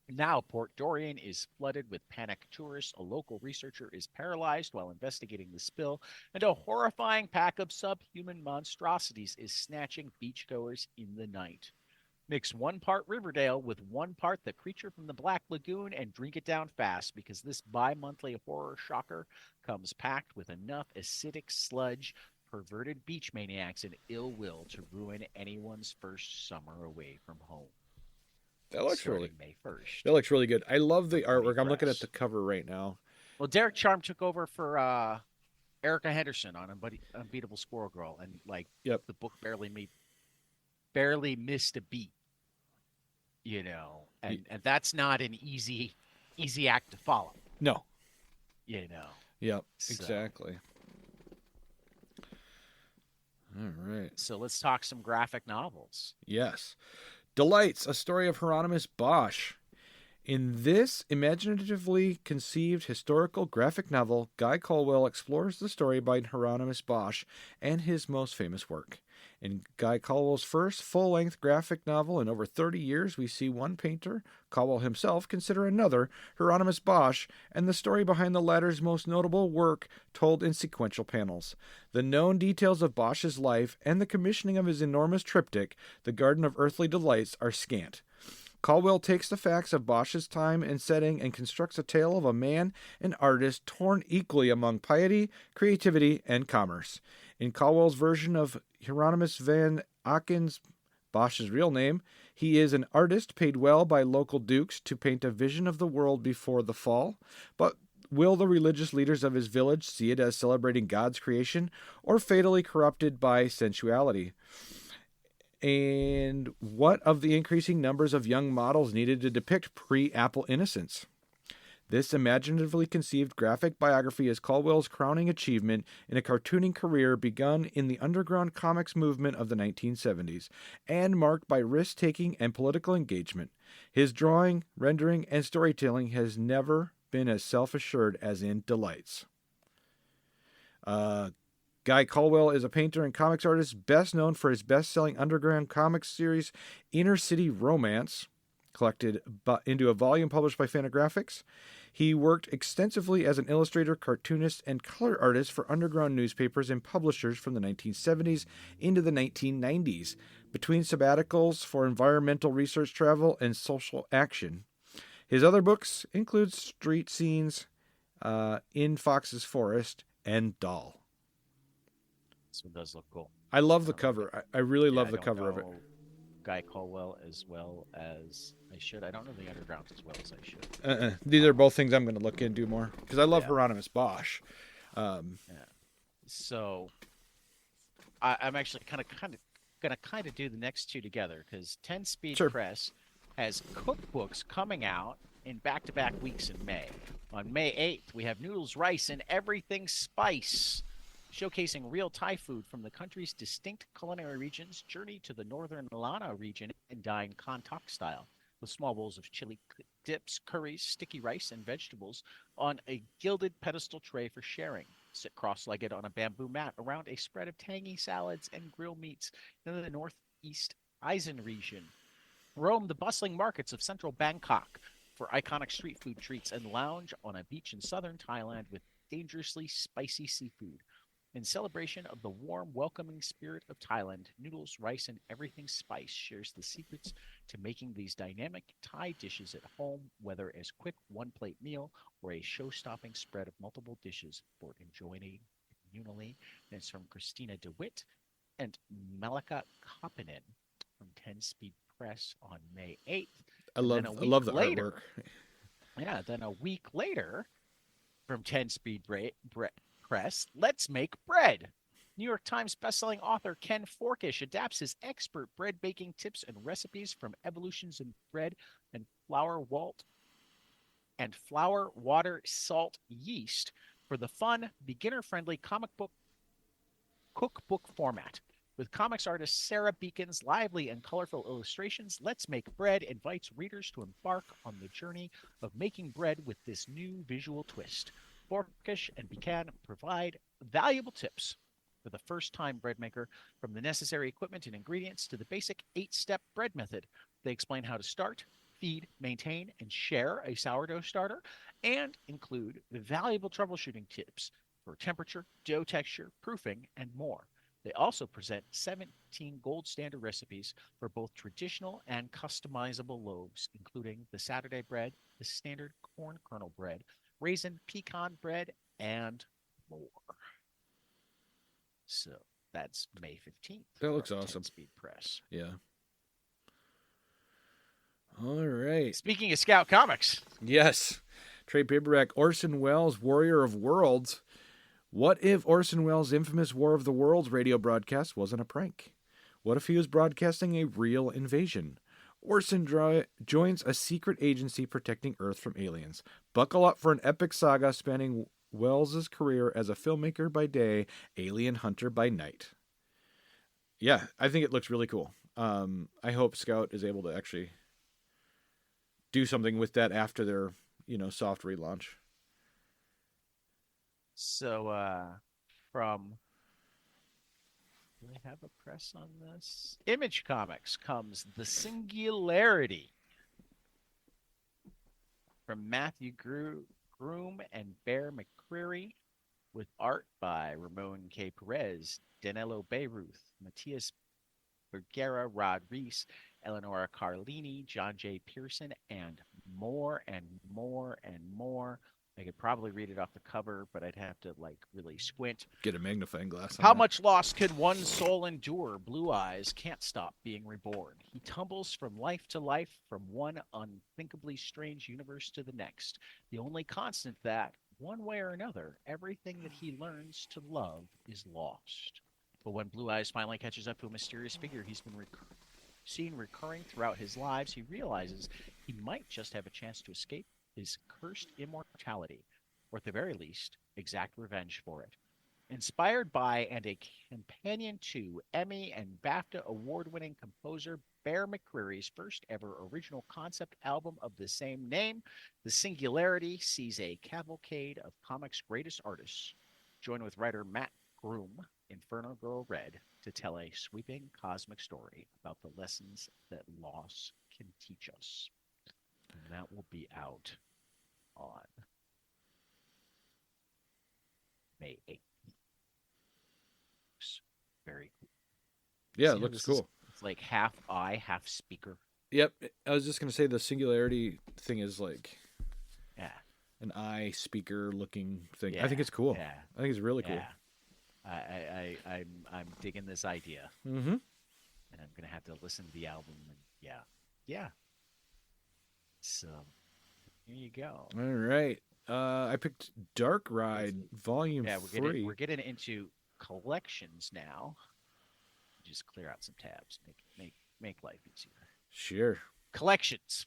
Now Port Dorian is flooded with panicked tourists, a local researcher is paralyzed while investigating the spill, and a horrifying pack of subhuman monstrosities is snatching beachgoers in the night. Mix 1 part Riverdale with 1 part The Creature from the Black Lagoon and drink it down fast, because this bi-monthly horror shocker comes packed with enough acidic sludge, perverted beach maniacs, and ill will to ruin anyone's first summer away from home. That looks really May 1st. That looks really good. I love the artwork. I'm looking at the cover right now. Well, Derek Charm took over for Erica Henderson on Unbeatable Squirrel Girl, and the book barely missed a beat. You know, and that's not an easy act to follow. No. You know. Yep, exactly. All right. So let's talk some graphic novels. Yes. Delights, a story of Hieronymus Bosch. In this imaginatively conceived historical graphic novel, Guy Colwell explores the story by Hieronymus Bosch and his most famous work. In Guy Colwell's first full-length graphic novel in over 30 years, we see one painter, Colwell himself, consider another, Hieronymus Bosch, and the story behind the latter's most notable work told in sequential panels. The known details of Bosch's life and the commissioning of his enormous triptych, The Garden of Earthly Delights, are scant. Colwell takes the facts of Bosch's time and setting and constructs a tale of a man and artist torn equally among piety, creativity, and commerce. In Colwell's version of Hieronymus van Aken's, Bosch's real name, he is an artist paid well by local dukes to paint a vision of the world before the fall, but will the religious leaders of his village see it as celebrating God's creation or fatally corrupted by sensuality? And what of the increasing numbers of young models needed to depict pre-Apple innocence? This imaginatively conceived graphic biography is Caldwell's crowning achievement in a cartooning career begun in the underground comics movement of the 1970s and marked by risk-taking and political engagement. His drawing, rendering, and storytelling has never been as self-assured as in Delights. Guy Caldwell is a painter and comics artist best known for his best-selling underground comics series Inner City Romance, collected into a volume published by Fantagraphics. He worked extensively as an illustrator, cartoonist, and color artist for underground newspapers and publishers from the 1970s into the 1990s, between sabbaticals for environmental research travel and social action. His other books include Street Scenes, In Fox's Forest, and Doll. This one does look cool. I love the cover. I really love the cover of it. Guy Caldwell as well as I should. I don't know the Underground as well as I should. These are both things I'm going to look into more because I love Hieronymus Bosch. So I'm actually kind of do the next two together because 10 Speed Press has cookbooks coming out in back-to-back weeks in May. On May 8th, we have Noodles, Rice, and Everything Spice, showcasing real Thai food from the country's distinct culinary regions, journey to the northern Lana region and dine Kantok style, with small bowls of chili dips, curries, sticky rice, and vegetables on a gilded pedestal tray for sharing. Sit cross-legged on a bamboo mat around a spread of tangy salads and grilled meats in the northeast Aizen region. Roam the bustling markets of central Bangkok for iconic street food treats and lounge on a beach in southern Thailand with dangerously spicy seafood. In celebration of the warm, welcoming spirit of Thailand, Noodles, Rice, and Everything Spice shares the secrets to making these dynamic Thai dishes at home, whether as quick one-plate meal or a show-stopping spread of multiple dishes for enjoying communally. And it's from Christina DeWitt and Malika Koppinen from 10 Speed Press on May 8th. I love the artwork. Yeah, then a week later, from 10 Speed Press, Let's Make Bread. New York Times bestselling author Ken Forkish adapts his expert bread baking tips and recipes from Evolutions in Bread and Flour, Water, Salt, Yeast for the fun, beginner-friendly cookbook format. With comics artist Sarah Beacon's lively and colorful illustrations, Let's Make Bread invites readers to embark on the journey of making bread with this new visual twist. Forkish and Beacon provide valuable tips for the first-time bread maker, from the necessary equipment and ingredients to the basic 8-step bread method. They explain how to start, feed, maintain, and share a sourdough starter, and include valuable troubleshooting tips for temperature, dough texture, proofing, and more. They also present 17 gold standard recipes for both traditional and customizable loaves, including the Saturday bread, the standard corn kernel bread, raisin pecan bread, and more. So that's May 15th. That looks awesome. Speed Press. Yeah. All right. Speaking of Scout Comics. Yes. Trade paperback Orson Welles' Warrior of Worlds. What if Orson Welles' infamous War of the Worlds radio broadcast wasn't a prank? What if he was broadcasting a real invasion? Orson joins a secret agency protecting Earth from aliens. Buckle up for an epic saga spanning Welles' career as a filmmaker by day, alien hunter by night. Yeah, I think it looks really cool. I hope Scout is able to actually do something with that after their, soft relaunch. So, do I have a press on this? Image Comics comes The Singularity from Matthew Groom and Bear McCreary, with art by Ramon K. Perez, Danilo Beyruth, Matthias Bergera, Rod Reese, Eleonora Carlini, John J. Pearson, and more and more and more. I could probably read it off the cover, but I'd have to really squint. Get a magnifying glass. How much loss could one soul endure? Blue Eyes can't stop being reborn. He tumbles from life to life, from one unthinkably strange universe to the next. The only constant that, one way or another, everything that he learns to love is lost. But when Blue Eyes finally catches up to a mysterious figure he's been seen recurring throughout his lives, he realizes he might just have a chance to escape his cursed immortality, or at the very least, exact revenge for it. Inspired by and a companion to Emmy and BAFTA award-winning composer Bear McCreary's first ever original concept album of the same name, The Singularity sees a cavalcade of comics' greatest artists, join with writer Matt Groom, Inferno Girl Red, to tell a sweeping cosmic story about the lessons that loss can teach us. And that will be out on May 8th. Very cool. Yeah, See it how looks this cool. It's like half eye, half speaker. Yep. I was just going to say the singularity thing is like Yeah. an eye speaker looking thing. I Yeah, think it's cool. yeah, I think it's really cool. Yeah. I'm digging this idea, Mm-hmm. and I'm gonna have to listen to the album. And yeah. So here you go. All right. I picked Dark Ride Volume Yeah, 3. we're getting into collections now. Just clear out some tabs. Make life easier. Sure. Collections.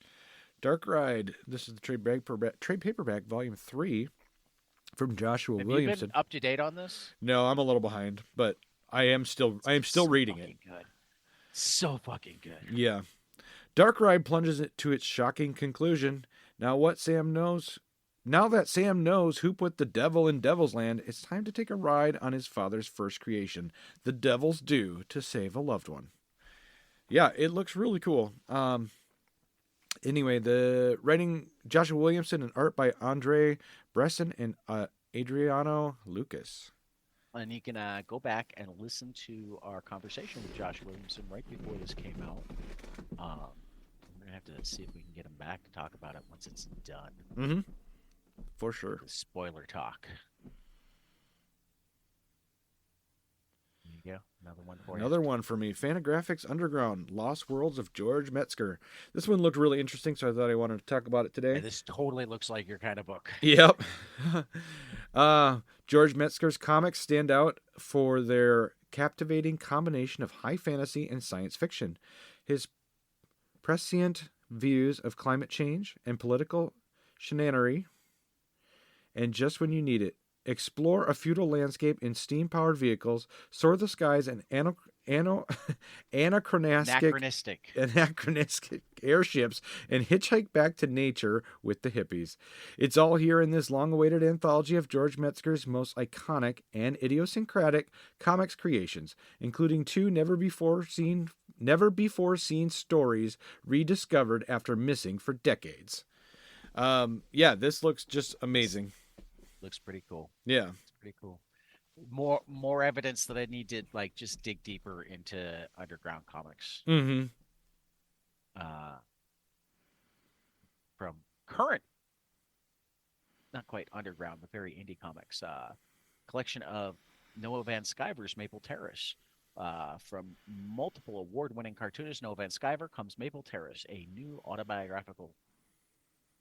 Dark Ride. This is the trade paperback Volume 3 from Joshua Have Williamson. you been up to date on this? No, I'm a little behind, but I am still reading it. Good. So fucking good. Yeah. Dark Ride plunges it to its shocking conclusion. Now that Sam knows who put the devil in Devil's Land, it's time to take a ride on his father's first creation, the Devil's Due, to save a loved one. Yeah, it looks really cool. Anyway, the writing Joshua Williamson and art by Andre Bresson and Adriano Lucas. And you can go back and listen to our conversation with Josh Williamson right before this came out. We're gonna have to see if we can get him back to talk about it once it's done. Mm-hmm. For sure. The spoiler talk. There you go. Another one for you. Another one for me. Fantagraphics Underground, Lost Worlds of George Metzger. This one looked really interesting, so I thought I wanted to talk about it today. Yeah, this totally looks like your kind of book. Yep. George Metzger's comics stand out for their captivating combination of high fantasy and science fiction. His prescient views of climate change and political shenanery, and just when you need it, explore a feudal landscape in steam-powered vehicles, soar the skies in anachronistic airships, and hitchhike back to nature with the hippies. It's all here in this long-awaited anthology of George Metzger's most iconic and idiosyncratic comics creations, including two never before seen stories rediscovered after missing for decades. Yeah, this looks just amazing. Looks pretty cool. Yeah. It's pretty cool. More evidence that I need to just dig deeper into underground comics. Mm-hmm. From current, not quite underground, but very indie comics. Collection of Noah Van Sciver's Maple Terrace. From multiple award-winning cartoonist Noah Van Sciver comes Maple Terrace, a new autobiographical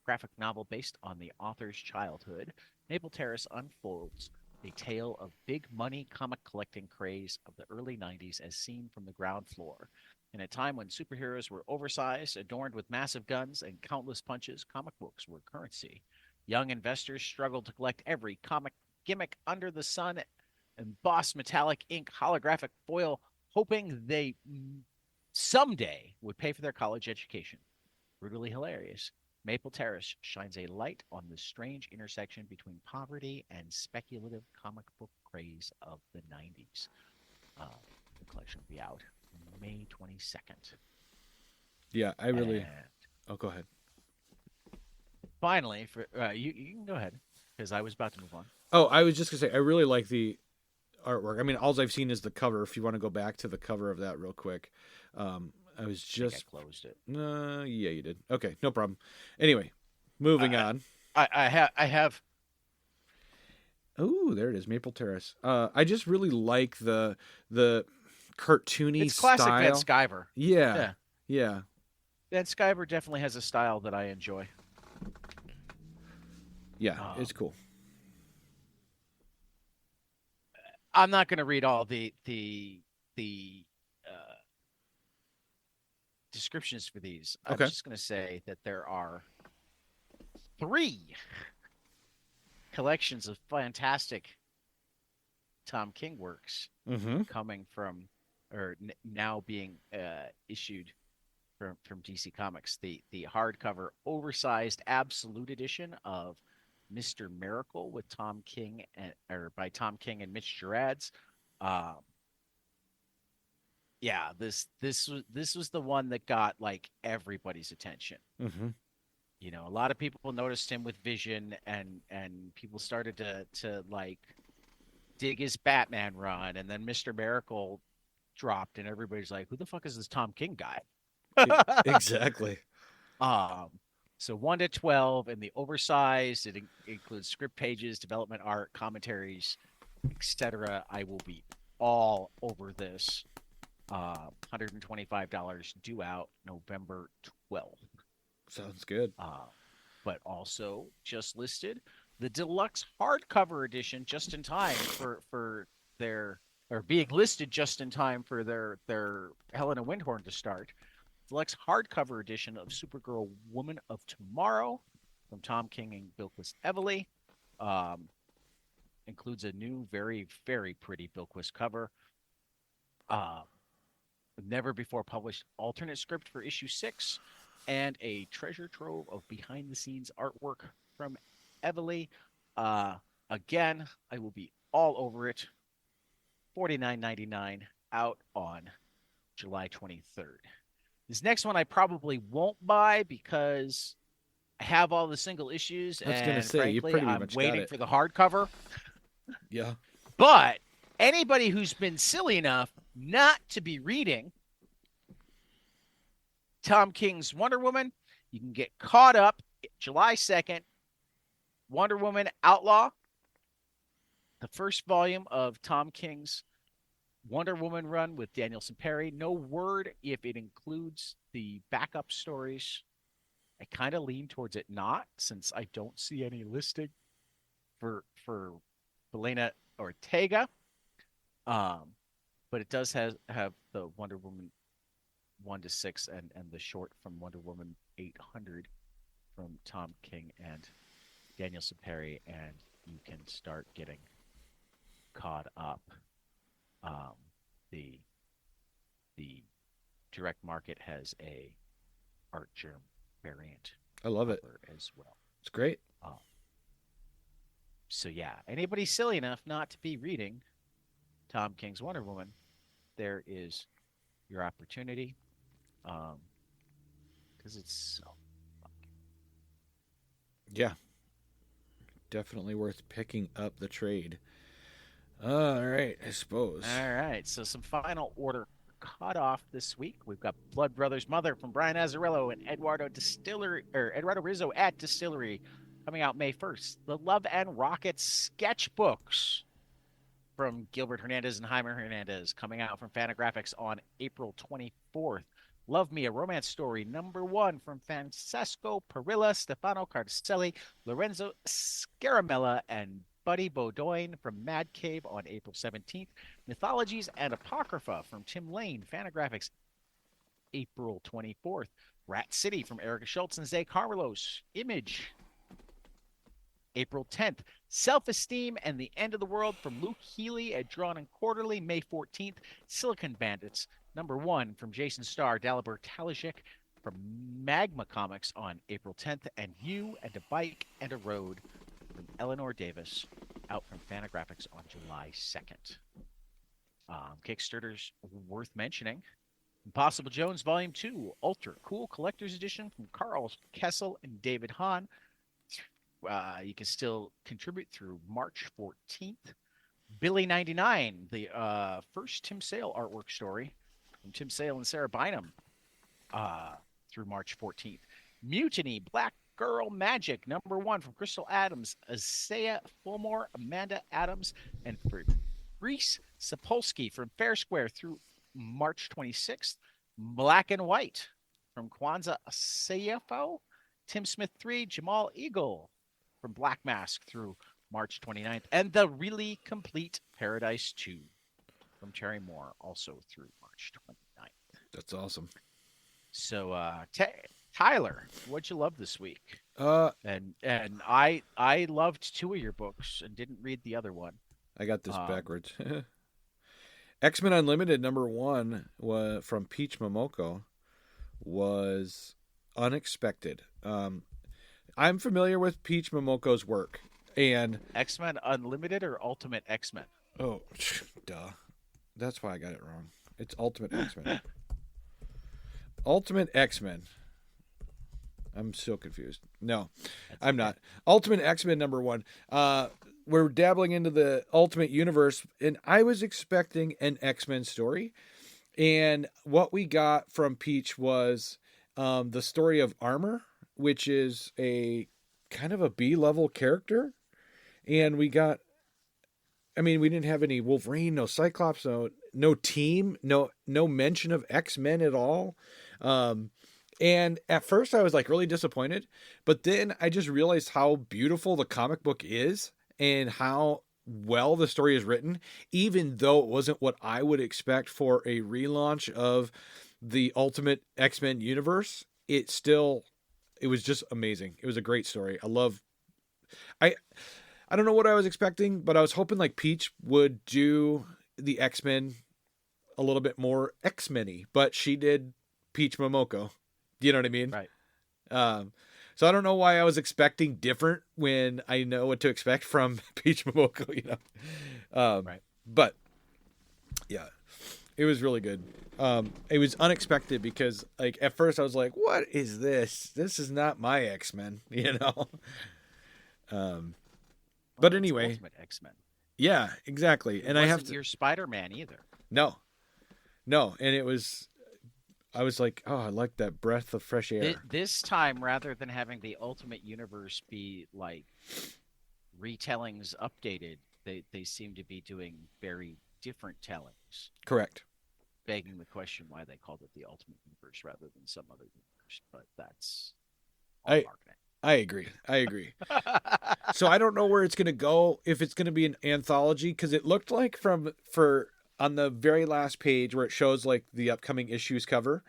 graphic novel based on the author's childhood. Maple Terrace unfolds a tale of big money comic collecting craze of the early 90s as seen from the ground floor. In a time when superheroes were oversized, adorned with massive guns and countless punches, comic books were currency. Young investors struggled to collect every comic gimmick under the sun, embossed metallic ink holographic foil, hoping they someday would pay for their college education. Brutally hilarious, Maple Terrace shines a light on the strange intersection between poverty and speculative comic book craze of the 90s. The collection will be out May 22nd. Yeah, I really... Oh, go ahead. Finally, for you can go ahead, because I was about to move on. Oh, I was just going to say, I really like the artwork. I mean, all I've seen is the cover. If you want to go back to the cover of that real quick. I was just... I closed it. Yeah, you did. Okay, no problem. Anyway, moving on. I have... Oh, there it is, Maple Terrace. I just really like the cartoony It's classic style. Van Sciver. Yeah. Van Sciver definitely has a style that I enjoy. Yeah, it's cool. I'm not going to read all the descriptions for these. I'm Okay. just going to say that there are 3 collections of fantastic Tom King works Mm-hmm. coming from, or now being issued from DC Comics. The hardcover, oversized Absolute Edition of Mr. Miracle with Tom King or by Tom King and Mitch Gerads. Yeah, this was the one that got like everybody's attention. Mm-hmm. You know, a lot of people noticed him with Vision, and people started to like dig his Batman run, and then Mr. Miracle dropped, and everybody's like, "Who the fuck is this Tom King guy?" Exactly. Um, so 1 to 12, and the oversized, it includes script pages, development art, commentaries, etc. I will be all over this. $125 due out November 12th. Sounds good. But also just listed the deluxe hardcover edition just in time for their, or being listed just in time for their Helena Windhorn to start. Deluxe hardcover edition of Supergirl Woman of Tomorrow from Tom King and Bilquis Evely. Includes a new, very, very pretty Bilquis cover. Never before published alternate script for issue 6, and a treasure trove of behind the scenes artwork from Evely. Again, I will be all over it. $49.99 out on July 23rd. This next one I probably won't buy because I have all the single issues, I was gonna and say, you frankly, pretty I'm much got waiting it. for the hardcover. Yeah. But anybody who's been silly enough not to be reading Tom King's Wonder Woman, you can get caught up July 2nd. Wonder Woman Outlaw, the first volume of Tom King's Wonder Woman run with Danielson Perry. No word if it includes the backup stories. I kind of lean towards it not, since I don't see any listing for Belena Ortega. But it does have the Wonder Woman 1 to 6 and the short from Wonder Woman 800 from Tom King and Danielson Perry, and you can start getting caught up. The direct market has a art germ variant. I love it as well. It's great. So yeah, anybody silly enough not to be reading Tom King's Wonder Woman, there is your opportunity. Because it's so Yeah. Definitely worth picking up the trade. All right, I suppose. all right. So some final order cut off this week. We've got Blood Brothers Mother from Brian Azzarello and Eduardo Rizzo at Distillery coming out May 1st. The Love and Rockets sketchbooks from Gilbert Hernandez and Jaime Hernandez coming out from Fantagraphics on April 24th. Love Me, a Romance Story, #1 from Francesco Perilla, Stefano Carselli, Lorenzo Scaramella, and Buddy Bodoin from Mad Cave on April 17th. Mythologies and Apocrypha from Tim Lane, Fantagraphics, April 24th. Rat City from Erica Schultz and Zay Carlos, Image, April 10th. Self-Esteem and the End of the World from Luke Healy at Drawn and Quarterly, May 14th. Silicon Bandits, #1 from Jason Starr, Dalibor Talajic from Magma Comics on April 10th. And You and a Bike and a Road from Eleanor Davis, out from Fantagraphics on July 2nd. Kickstarters worth mentioning. Impossible Jones Volume 2, Ultra Cool Collector's Edition from Carl Kessel and David Hahn. You can still contribute through March 14th. Billy 99, the first Tim Sale artwork story from Tim Sale and Sarah Bynum, through March 14th. Mutiny, Black Girl Magic, #1 from Crystal Adams, Isaiah Fulmore, Amanda Adams, and Fabrice Sapolsky from Fair Square through March 26th. Black and White from Kwanzaa Asayafo, Tim Smith 3, Jamal Eagle from Black Mask through March 29th, and the really complete Paradise 2 from Terry Moore, also through March 29th. That's awesome. So, Tyler, what'd you love this week? Uh, And I loved 2 of your books and didn't read the other one. I got this backwards. X-Men Unlimited #1 was from Peach Momoko was unexpected. I'm familiar with Peach Momoko's work, and X-Men Unlimited or Ultimate X-Men? oh, duh, that's why I got it wrong. It's Ultimate X-Men. Ultimate X-Men. I'm so confused. No, I'm not. Ultimate X-Men #1. We're dabbling into the Ultimate Universe, and I was expecting an X-Men story. And what we got from Peach was the story of Armor, which is a kind of a B-level character. And we got, I mean, we didn't have any Wolverine, no Cyclops, no team, no mention of X-Men at all. And at first I was like really disappointed, but then I just realized how beautiful the comic book is and how well the story is written, even though it wasn't what I would expect for a relaunch of the Ultimate X-Men universe. It was just amazing. It was a great story. I don't know what I was expecting, but I was hoping like Peach would do the X-Men a little bit more X-Men-y, but she did Peach Momoko. Do you know what I mean? Right. So I don't know why I was expecting different when I know what to expect from Peach Momoko, you know? Right. But yeah, it was really good. It was unexpected because like at first I was like, what is this? This is not my X-Men, you know? But anyway, Ultimate X-Men. yeah, exactly. And I have to, your Spider-Man either. no, and I was like, oh, I like that breath of fresh air. This time, rather than having the Ultimate Universe be like retellings updated, they seem to be doing very different tellings. Correct. Begging the question why they called it the Ultimate Universe rather than some other universe, but that's all marketing. I agree. So I don't know where it's going to go, if it's going to be an anthology, because it looked like on the very last page where it shows like the upcoming issues cover,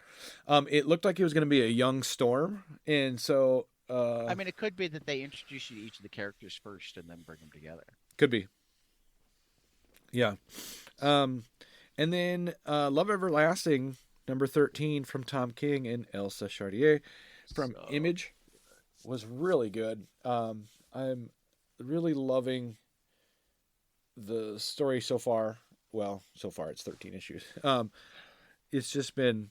it looked like it was going to be a young Storm. And so, I mean, it could be that they introduce you to each of the characters first and then bring them together. Could be. Yeah. And then, Love Everlasting #13 from Tom King and Elsa Chartier from Image was really good. I'm really loving the story so far. Well, so far it's 13 issues. It's just been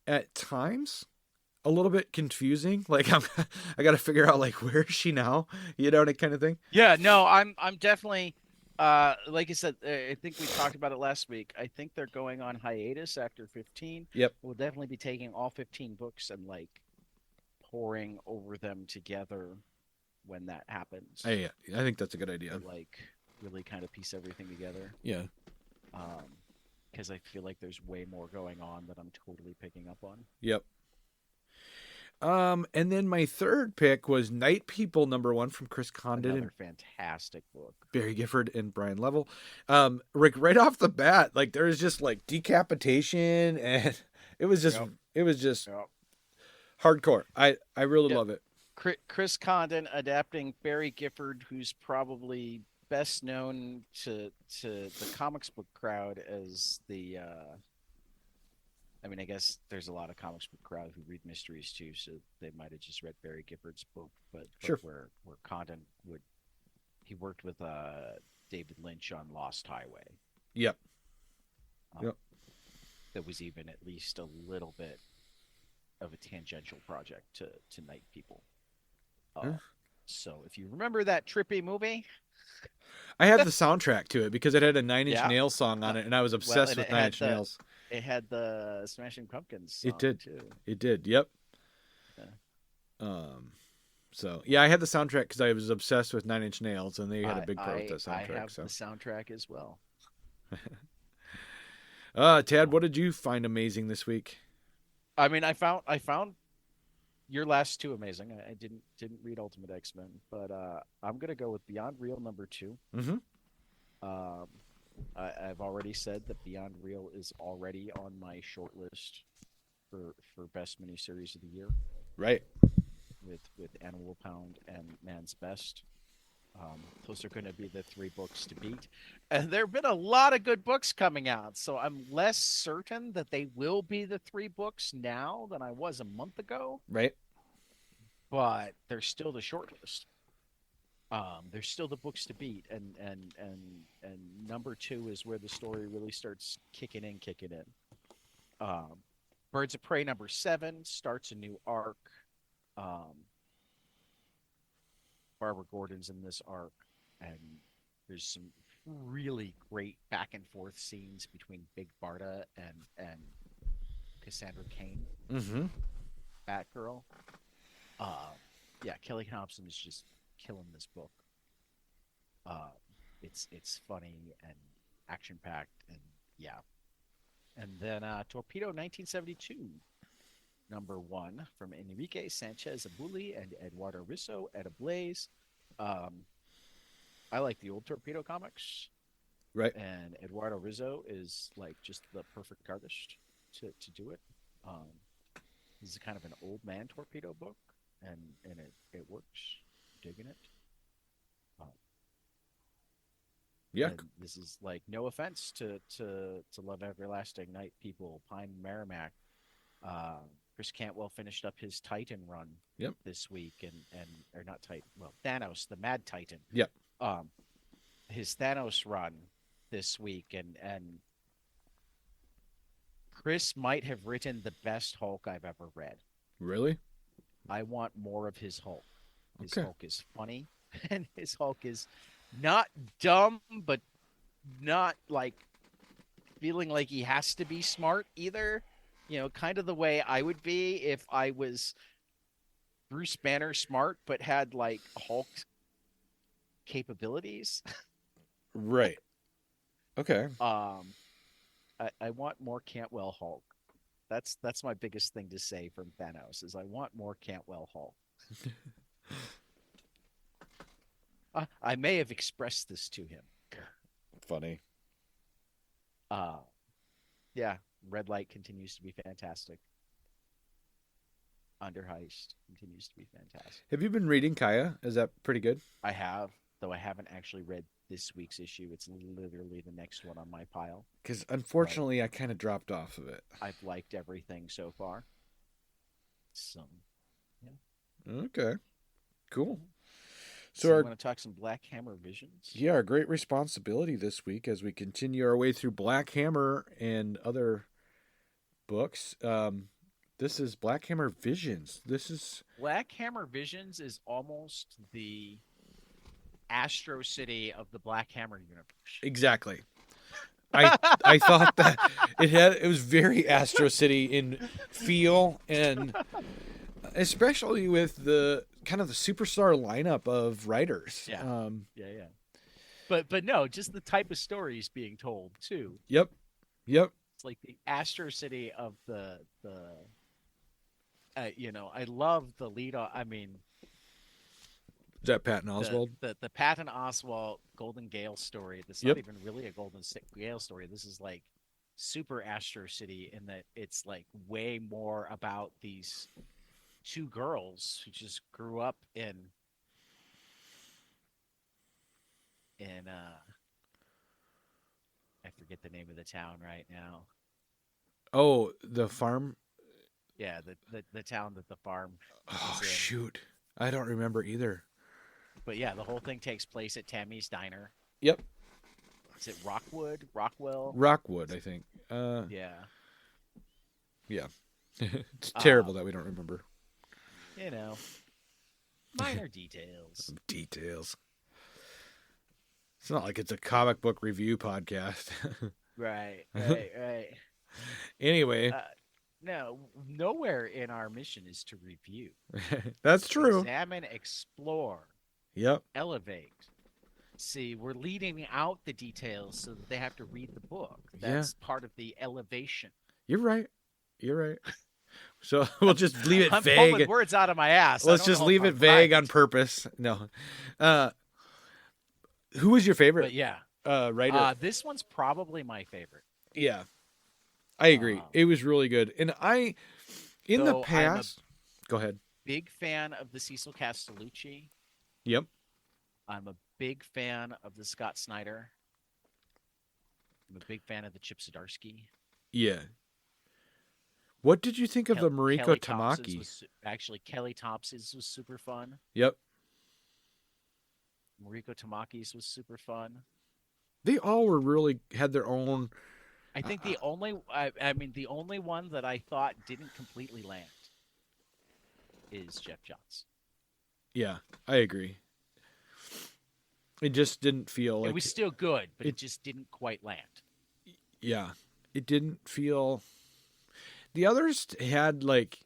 at times a little bit confusing. Like I got to figure out like where is she now, you know, that kind of thing. Yeah, no, I'm definitely like I said, I think we talked about it last week. I think they're going on hiatus after 15. Yep. We'll definitely be taking all 15 books and like pouring over them together when that happens. I think that's a good idea. To, like really kind of piece everything together. Yeah. Because I feel like there's way more going on that I'm totally picking up on. Yep. And then my third pick was Night People #1 from Chris Condon. Another fantastic book. Barry Gifford and Brian Level. Rick, right off the bat, like there was just like decapitation, and it was just hardcore. I really love it. Chris Condon adapting Barry Gifford, who's probably best known to the comics book crowd as the I mean, I guess there's a lot of comics book crowd who read mysteries too, so they might have just read Barry Gifford's book, but sure. where Condon he worked with David Lynch on Lost Highway. Yep. That was even at least a little bit of a tangential project to Night People. So if you remember that trippy movie, I had the soundtrack to it because it had a Nine Inch Nails song on it, and I was obsessed with Nine Inch Nails. It had the Smashing Pumpkins song. It did too. It did. Yep. Yeah. So yeah, I had the soundtrack because I was obsessed with Nine Inch Nails, and they had a big part with the soundtrack. I have the soundtrack as well. Tad, what did you find amazing this week? I mean, I found your last two amazing. I didn't read Ultimate X-Men, but I'm gonna go with Beyond Real #2. Mm-hmm. Um, I've already said that Beyond Real is already on my short list for best miniseries of the year, Right. with Animal Pound and Man's Best. Those are going to be the three books to beat. And there have been a lot of good books coming out, so I'm less certain that they will be the three books now than I was a month ago. Right. But they're still the short list. There's still the books to beat, and #2 is where the story really starts kicking in. Birds of Prey #7 starts a new arc. Barbara Gordon's in this arc, and there's some really great back and forth scenes between Big Barda and Cassandra Cain, Mm-hmm. Batgirl. Yeah, Kelly Thompson is just killing this book. It's funny and action packed, and yeah. And then Torpedo 1972, #1 from Enrique Sanchez Abuli and Eduardo Risso at Ablaze. I like the old Torpedo comics, Right. and Eduardo Rizzo is like just the perfect artist to do it. This is kind of an old man Torpedo book, and it works. Digging it. Yeah. And this is like, no offense to Love Everlasting Night people, Pine Merrimack. Chris Cantwell finished up his Titan run Yep. this week, and or not Titan, well, Thanos, the Mad Titan. Yep. His Thanos run this week, and Chris might have written the best Hulk I've ever read. Really? I want more of his Hulk. His Okay. Hulk is funny, and his Hulk is not dumb, but not like feeling like he has to be smart either. You know, kind of the way I would be if I was Bruce Banner smart, but had like Hulk capabilities. Right. Okay. I want more Cantwell Hulk. That's my biggest thing to say from Thanos is I want more Cantwell Hulk. I may have expressed this to him. Funny. Yeah, Red Light continues to be fantastic. Under Heist continues to be fantastic. Have you been reading Kaya? Is that pretty good? I have, though I haven't actually read this week's issue. It's literally the next one on my pile. Because unfortunately, I kind of dropped off of it. I've liked everything so far. So, yeah. Okay. Cool. So So you our want to talk some Black Hammer Visions? yeah, our great responsibility this week as we continue our way through Black Hammer and other books. This is Black Hammer Visions. This is Black Hammer Visions is almost the Astro City of the Black Hammer universe. exactly. I thought that it was very Astro City in feel, and especially with the kind of the superstar lineup of writers. Yeah. Yeah. But no, just the type of stories being told too. Yep. It's like the Astro City of the I love the lead. I mean, Is that Patton Oswald? the Patton Oswalt Golden Gale story. That's Yep. not even really a Golden Gale story. This is like super Astro City in that it's like way more about these two girls who just grew up in I forget the name of the town right now. Oh, the farm. Yeah, the town that the farm Oh is in. shoot, I don't remember either. But yeah, the whole thing takes place at Tammy's Diner. Yep, Is it Rockwood? Rockwell? Rockwood, I think. Yeah. It's terrible that we don't remember You know, minor details. some details. It's not like it's a comic book review podcast. Right. Anyway, No, nowhere in our mission is to review. that's true. Examine, explore, Yep. elevate. See, we're leading out the details so that they have to read the book. That's part of the elevation. You're right. So we'll just leave it I'm vague. pulling words out of my ass. Let's just leave it vague on purpose. No. Who was your favorite? But yeah, writer? this one's probably my favorite. Yeah, I agree. It was really good. And in the past, go ahead. Big fan of the Cecil Castellucci. Yep. I'm a big fan of the Scott Snyder. I'm a big fan of the Chip Zdarsky. Yeah. What did you think of the Mariko Kelly Tamaki? Actually, Kelly Thompson's was super fun. Yep. Mariko Tamaki's was super fun. They all were really had their own. I think the only one that I thought didn't completely land is Jeff Johns. Yeah, I agree. It just didn't feel like it was still good, but it just didn't quite land. Yeah, it didn't feel. The others had like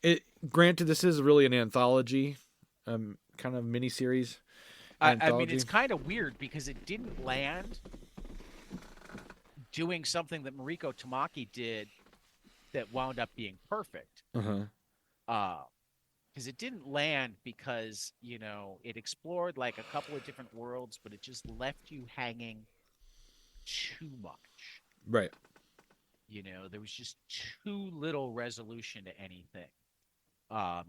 it. Granted, this is really an anthology, kind of miniseries. I mean, it's kind of weird because it didn't land doing something that Mariko Tamaki did that wound up being perfect. Because it didn't land because, it explored like a couple of different worlds, but it just left you hanging too much. Right. There was just too little resolution to anything.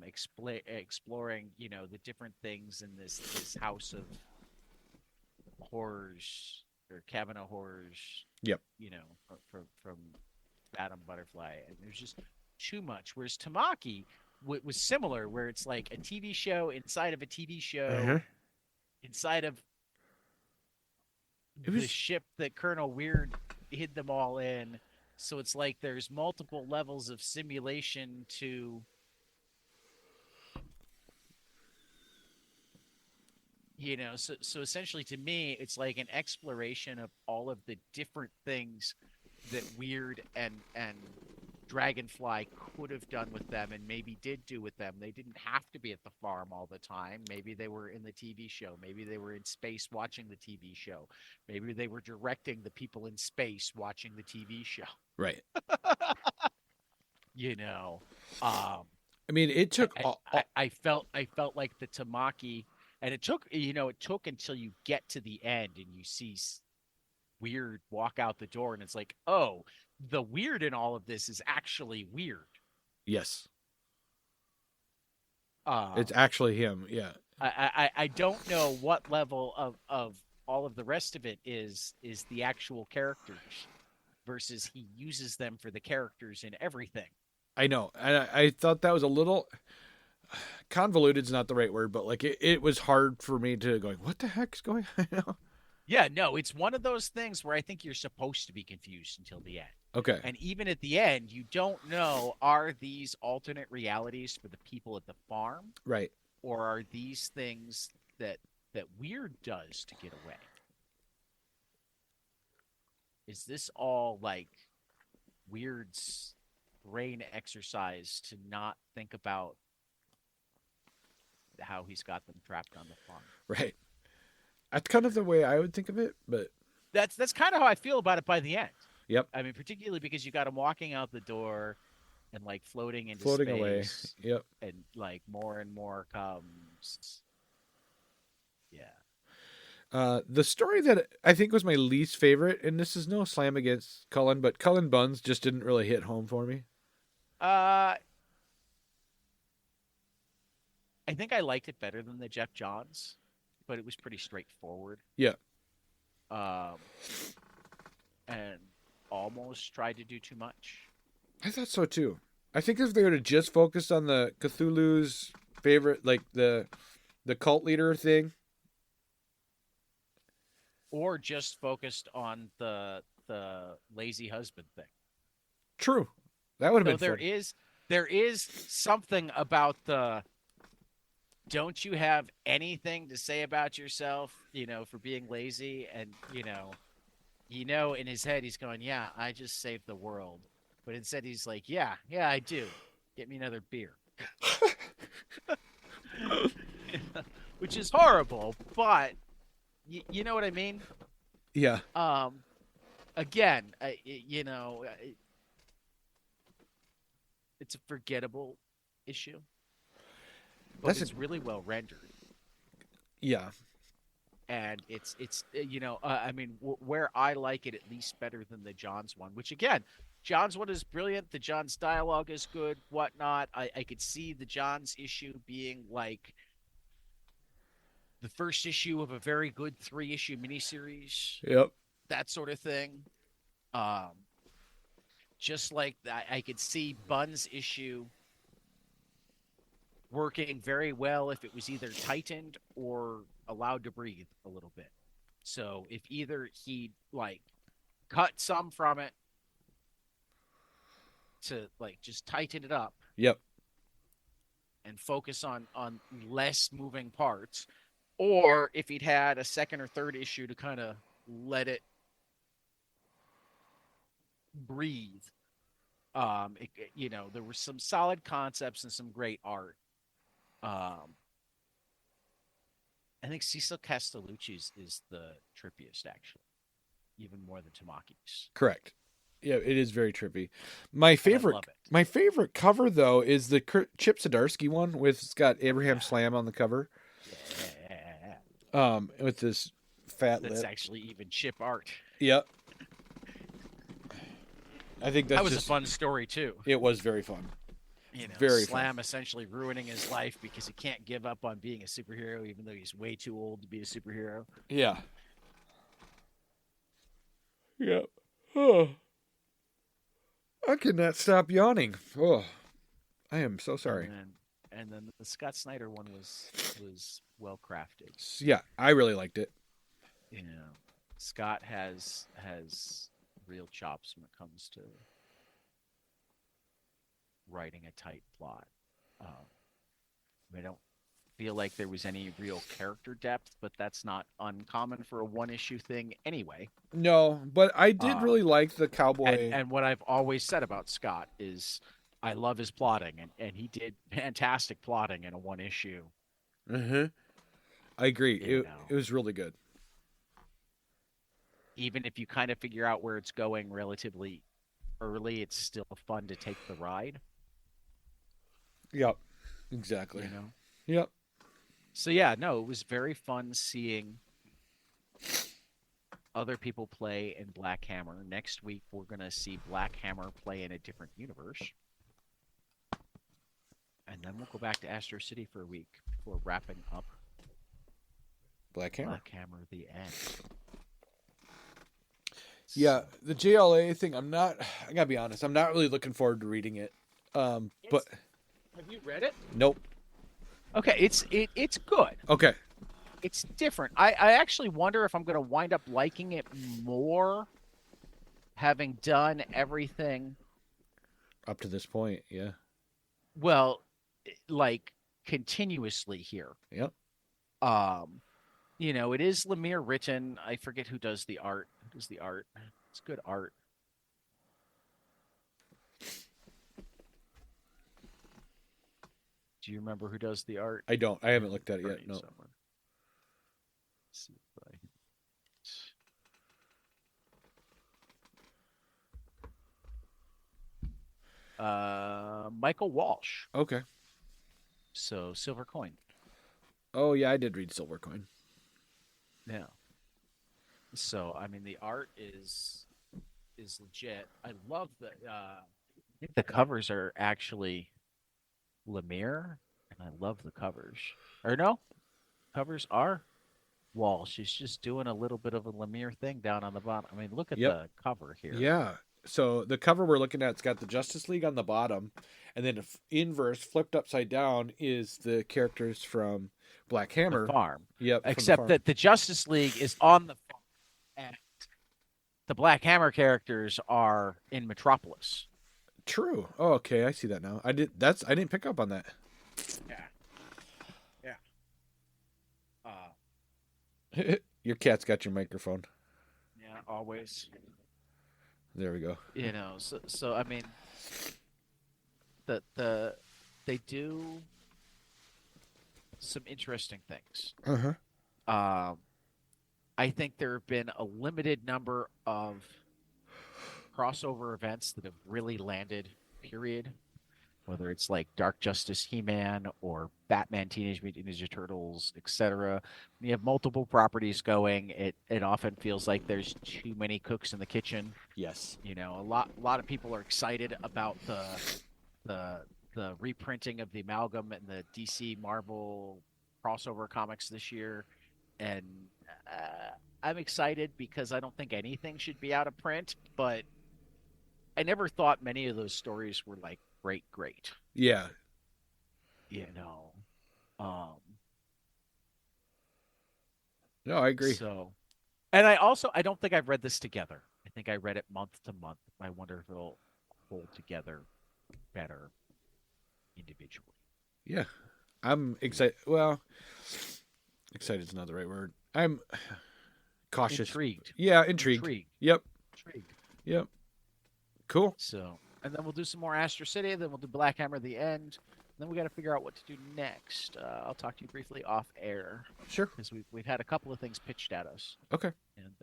Exploring, the different things in this house of horrors or cabin of horrors. Yep. From Madame Butterfly, and there's just too much. Whereas Tamaki was similar, where it's like a TV show inside of a TV show, inside of the ship that Colonel Weird hid them all in. So it's like there's multiple levels of simulation to. So essentially to me, it's like an exploration of all of the different things that Weird and Dragonfly could have done with them and maybe did do with them. They didn't have to be at the farm all the time. Maybe they were in the TV show. Maybe they were in space watching the TV show. Maybe they were directing the people in space watching the TV show. Right. I mean, it took. I felt like the Tamaki. And it took until you get to the end and you see Weird walk out the door, and it's like, oh, the weird in all of this is actually Weird. Yes. It's actually him. Yeah. I don't know what level of all of the rest of it is the actual characters versus he uses them for the characters in everything. I know. I thought that was a little. Convoluted is not the right word, but like it was hard for me to go, what the heck's going on? Yeah, no, it's one of those things where I think you're supposed to be confused until the end. Okay. And even at the end, you don't know, are these alternate realities for the people at the farm? Right. Or are these things that Weird does to get away? Is this all like Weird's brain exercise to not think about how he's got them trapped on the farm? Right. That's kind of the way I would think of it, but that's kind of how I feel about it by the end. Yep. I mean, particularly because you got him walking out the door and like floating into space. Away. Yep. And like more and more comes. Yeah. The story that I think was my least favorite, and this is no slam against Cullen, but Cullen Buns just didn't really hit home for me. I think I liked it better than the Jeff Johns, but it was pretty straightforward. Yeah. And almost tried to do too much. I thought so too. I think if they would have just focused on the Cthulhu's favorite, like the cult leader thing, or just focused on the lazy husband thing. True, that would have been. There is something about the. Don't you have anything to say about yourself, for being lazy? And, in his head, he's going, yeah, I just saved the world. But instead he's like, yeah, I do. Get me another beer. Which is horrible, but you know what I mean? Yeah. Again, it's a forgettable issue, but That's it's really well rendered. yeah. And it's I mean, where I like it at least better than the John's one, which again, John's one is brilliant. The John's dialogue is good, whatnot. I could see the John's issue being like the first issue of a very good 3-issue miniseries, Yep. that sort of thing. Um, just like I could see Bun's issue working very well if it was either tightened or allowed to breathe a little bit. So if either he like cut some from it to like just tighten it up Yep. and focus on less moving parts, or if he'd had a second or third issue to kind of let it breathe. There were some solid concepts and some great art. I think Cecil Castellucci's is the trippiest, actually, even more than Tamaki's. Correct. Yeah, it is very trippy. And I love it. My favorite cover though is the Chip Zdarsky one with it's got Abraham Yeah. Slam on the cover. With this fat That's lip. actually even chip art. Yep. I think That was a fun story too. It was very fun. Very fun. Slam essentially ruining his life because he can't give up on being a superhero, even though he's way too old to be a superhero. Yeah. Yep. Oh. I cannot stop yawning. Oh, I am so sorry. And then the Scott Snyder one was well crafted. Yeah, I really liked it. Scott has real chops when it comes to writing a tight plot. I don't feel like there was any real character depth, but that's not uncommon for a one-issue thing anyway. No, but I did really like the cowboy. And what I've always said about Scott is I love his plotting, and he did fantastic plotting in a one-issue. Mm-hmm. I agree. It was really good. Even if you kind of figure out where it's going relatively early, it's still fun to take the ride. Yep. Exactly. Yep. So yeah, no, it was very fun seeing other people play in Black Hammer. Next week, we're going to see Black Hammer play in a different universe. And then we'll go back to Astro City for a week before wrapping up Black Hammer. Black Hammer, the end. Yeah, the JLA thing, I gotta be honest, I'm not really looking forward to reading it. But have you read it? Nope. Okay, it's good. Okay. It's different. I actually wonder if I'm going to wind up liking it more, having done everything Up to this point, yeah. well, like continuously here. Yep. It is Lemire written. I forget who does the art. Who does the art? It's good art. Do you remember who does the art? I don't. I haven't looked at it yet. No. Somewhere. Let's see if Michael Walsh. Okay. So Silver Coin. Oh yeah, I did read Silver Coin. Yeah. So I mean, the art is legit. I love the. I think the covers are actually Lemire, and I love the covers. Or no, covers are Walsh. She's just doing a little bit of a Lemire thing down on the bottom. I mean, look at the cover here. Yeah. So the cover we're looking at, it's got the Justice League on the bottom, and then inverse, flipped upside down, is the characters from Black Hammer. The farm. Yep. Except that the Justice League is on the farm, and the Black Hammer characters are in Metropolis. True. Oh, okay. I see that now. I didn't pick up on that. Yeah. Your cat's got your microphone. Yeah, always. There we go. So I mean, they do some interesting things. Uh-huh. I think there have been a limited number of crossover events that have really landed, period. whether it's like Dark Justice, He-Man, or Batman, Teenage Mutant Ninja Turtles, etc. When you have multiple properties going, it often feels like there's too many cooks in the kitchen. Yes. You know, a lot of people are excited about the reprinting of the amalgam and the DC Marvel crossover comics this year, and I'm excited because I don't think anything should be out of print, but I never thought many of those stories were like great. Yeah. You know. Um No, I agree. So, and I don't think I've read this together. I think I read it month to month. I wonder if it'll hold together better individually. Yeah. I'm excited. Well, excited is not the right word. I'm cautious. Intrigued. Yeah, intrigued. Yep. Yep. Cool. So, and then we'll do some more Astro City. Then we'll do Black Hammer at the end. Then we got to figure out what to do next. I'll talk to you briefly off air. Sure. Because we've had a couple of things pitched at us. Okay. And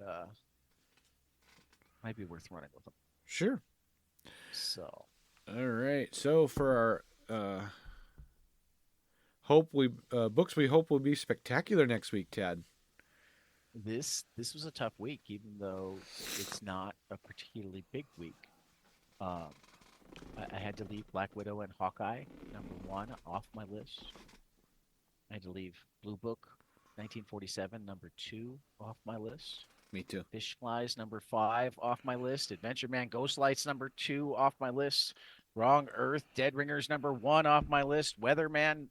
might be worth running with them. Sure. So. All right. So for our books we hope will be spectacular next week, Tad. This was a tough week, even though it's not a particularly big week. I had to leave Black Widow and Hawkeye #1 off my list. I had to leave Blue Book 1947 #2 off my list. Me too. Fish Flies #5 off my list. Adventure Man Ghost Lights #2 off my list. Wrong Earth Dead Ringers #1 off my list. Weatherman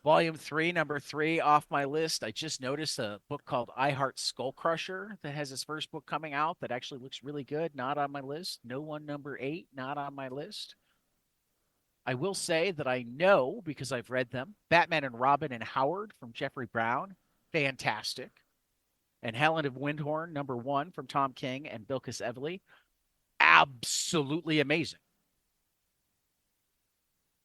Volume 3 #3 off my list. I just noticed a book called I Heart Skull Crusher that has its first book coming out that actually looks really good. Not on my list. No One #8 not on my list. I will say that I know, because I've read them, Batman and Robin and Howard from Jeffrey Brown, fantastic. And Helen of Windhorn #1 from Tom King and Bilquis Evely, absolutely amazing.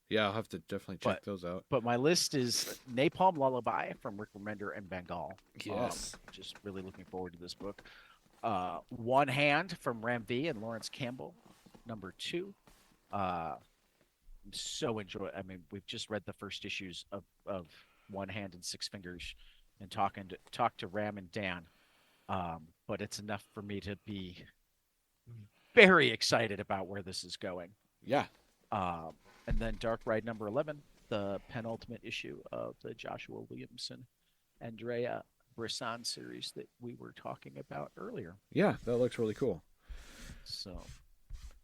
Yeah, I'll have to definitely check those out. But my list is Napalm Lullaby from Rick Remender and Bengal. Yes. Just really looking forward to this book. One Hand from Ram V and Lawrence Campbell, #2. So enjoy. I mean, we've just read the first issues of One Hand and Six Fingers, and talk to Ram and Dan. But it's enough for me to be very excited about where this is going. Yeah. And then Dark Ride #11, the penultimate issue of the Joshua Williamson, Andrea Brisson series that we were talking about earlier. Yeah, that looks really cool. So.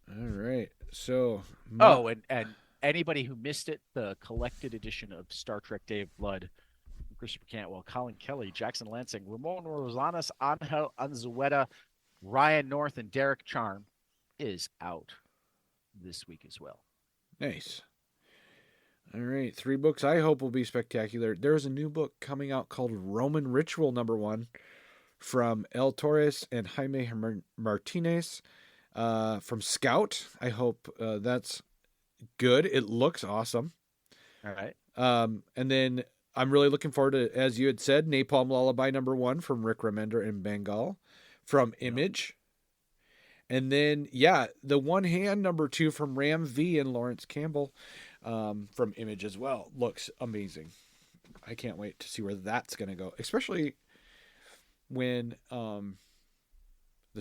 All right. So. And anybody who missed it, the collected edition of Star Trek Day of Blood, Christopher Cantwell, Colin Kelly, Jackson Lansing, Ramon Rosales, Angel Anzueta, Ryan North, and Derek Charm is out this week as well. Nice. All right. 3 books I hope will be spectacular. There's a new book coming out called Roman Ritual #1 from El Torres and Jaime Martinez from Scout. I hope that's good. It looks awesome. All right. And then I'm really looking forward to, as you had said, Napalm Lullaby #1 from Rick Remender and Bengal from Image. And then, the One Hand #2 from Ram V and Lawrence Campbell from Image as well. Looks amazing. I can't wait to see where that's going to go, especially when the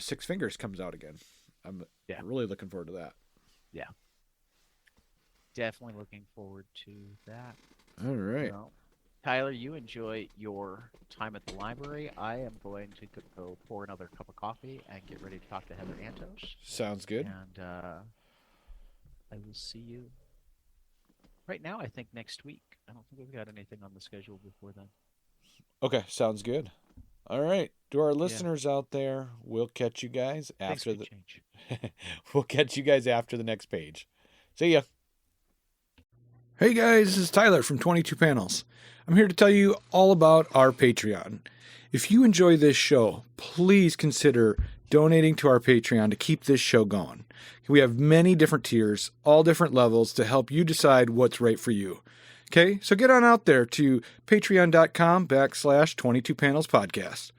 Six Fingers comes out again. I'm really looking forward to that. Yeah. Definitely looking forward to that. All right. Well, Tyler, you enjoy your time at the library. I am going to go pour another cup of coffee and get ready to talk to Heather Antos. Sounds good. And I will see you right now, I think, next week. I don't think we've got anything on the schedule before then. Okay, sounds good. All right. To our listeners out there, we'll catch you guys after the change. We'll catch you guys after the next page. See ya. Hey guys, this is Tyler from 22 Panels. I'm here to tell you all about our Patreon. If you enjoy this show, please consider donating to our Patreon to keep this show going. We have many different tiers, all different levels to help you decide what's right for you. Okay, so get on out there to patreon.com/22 Panels Podcast.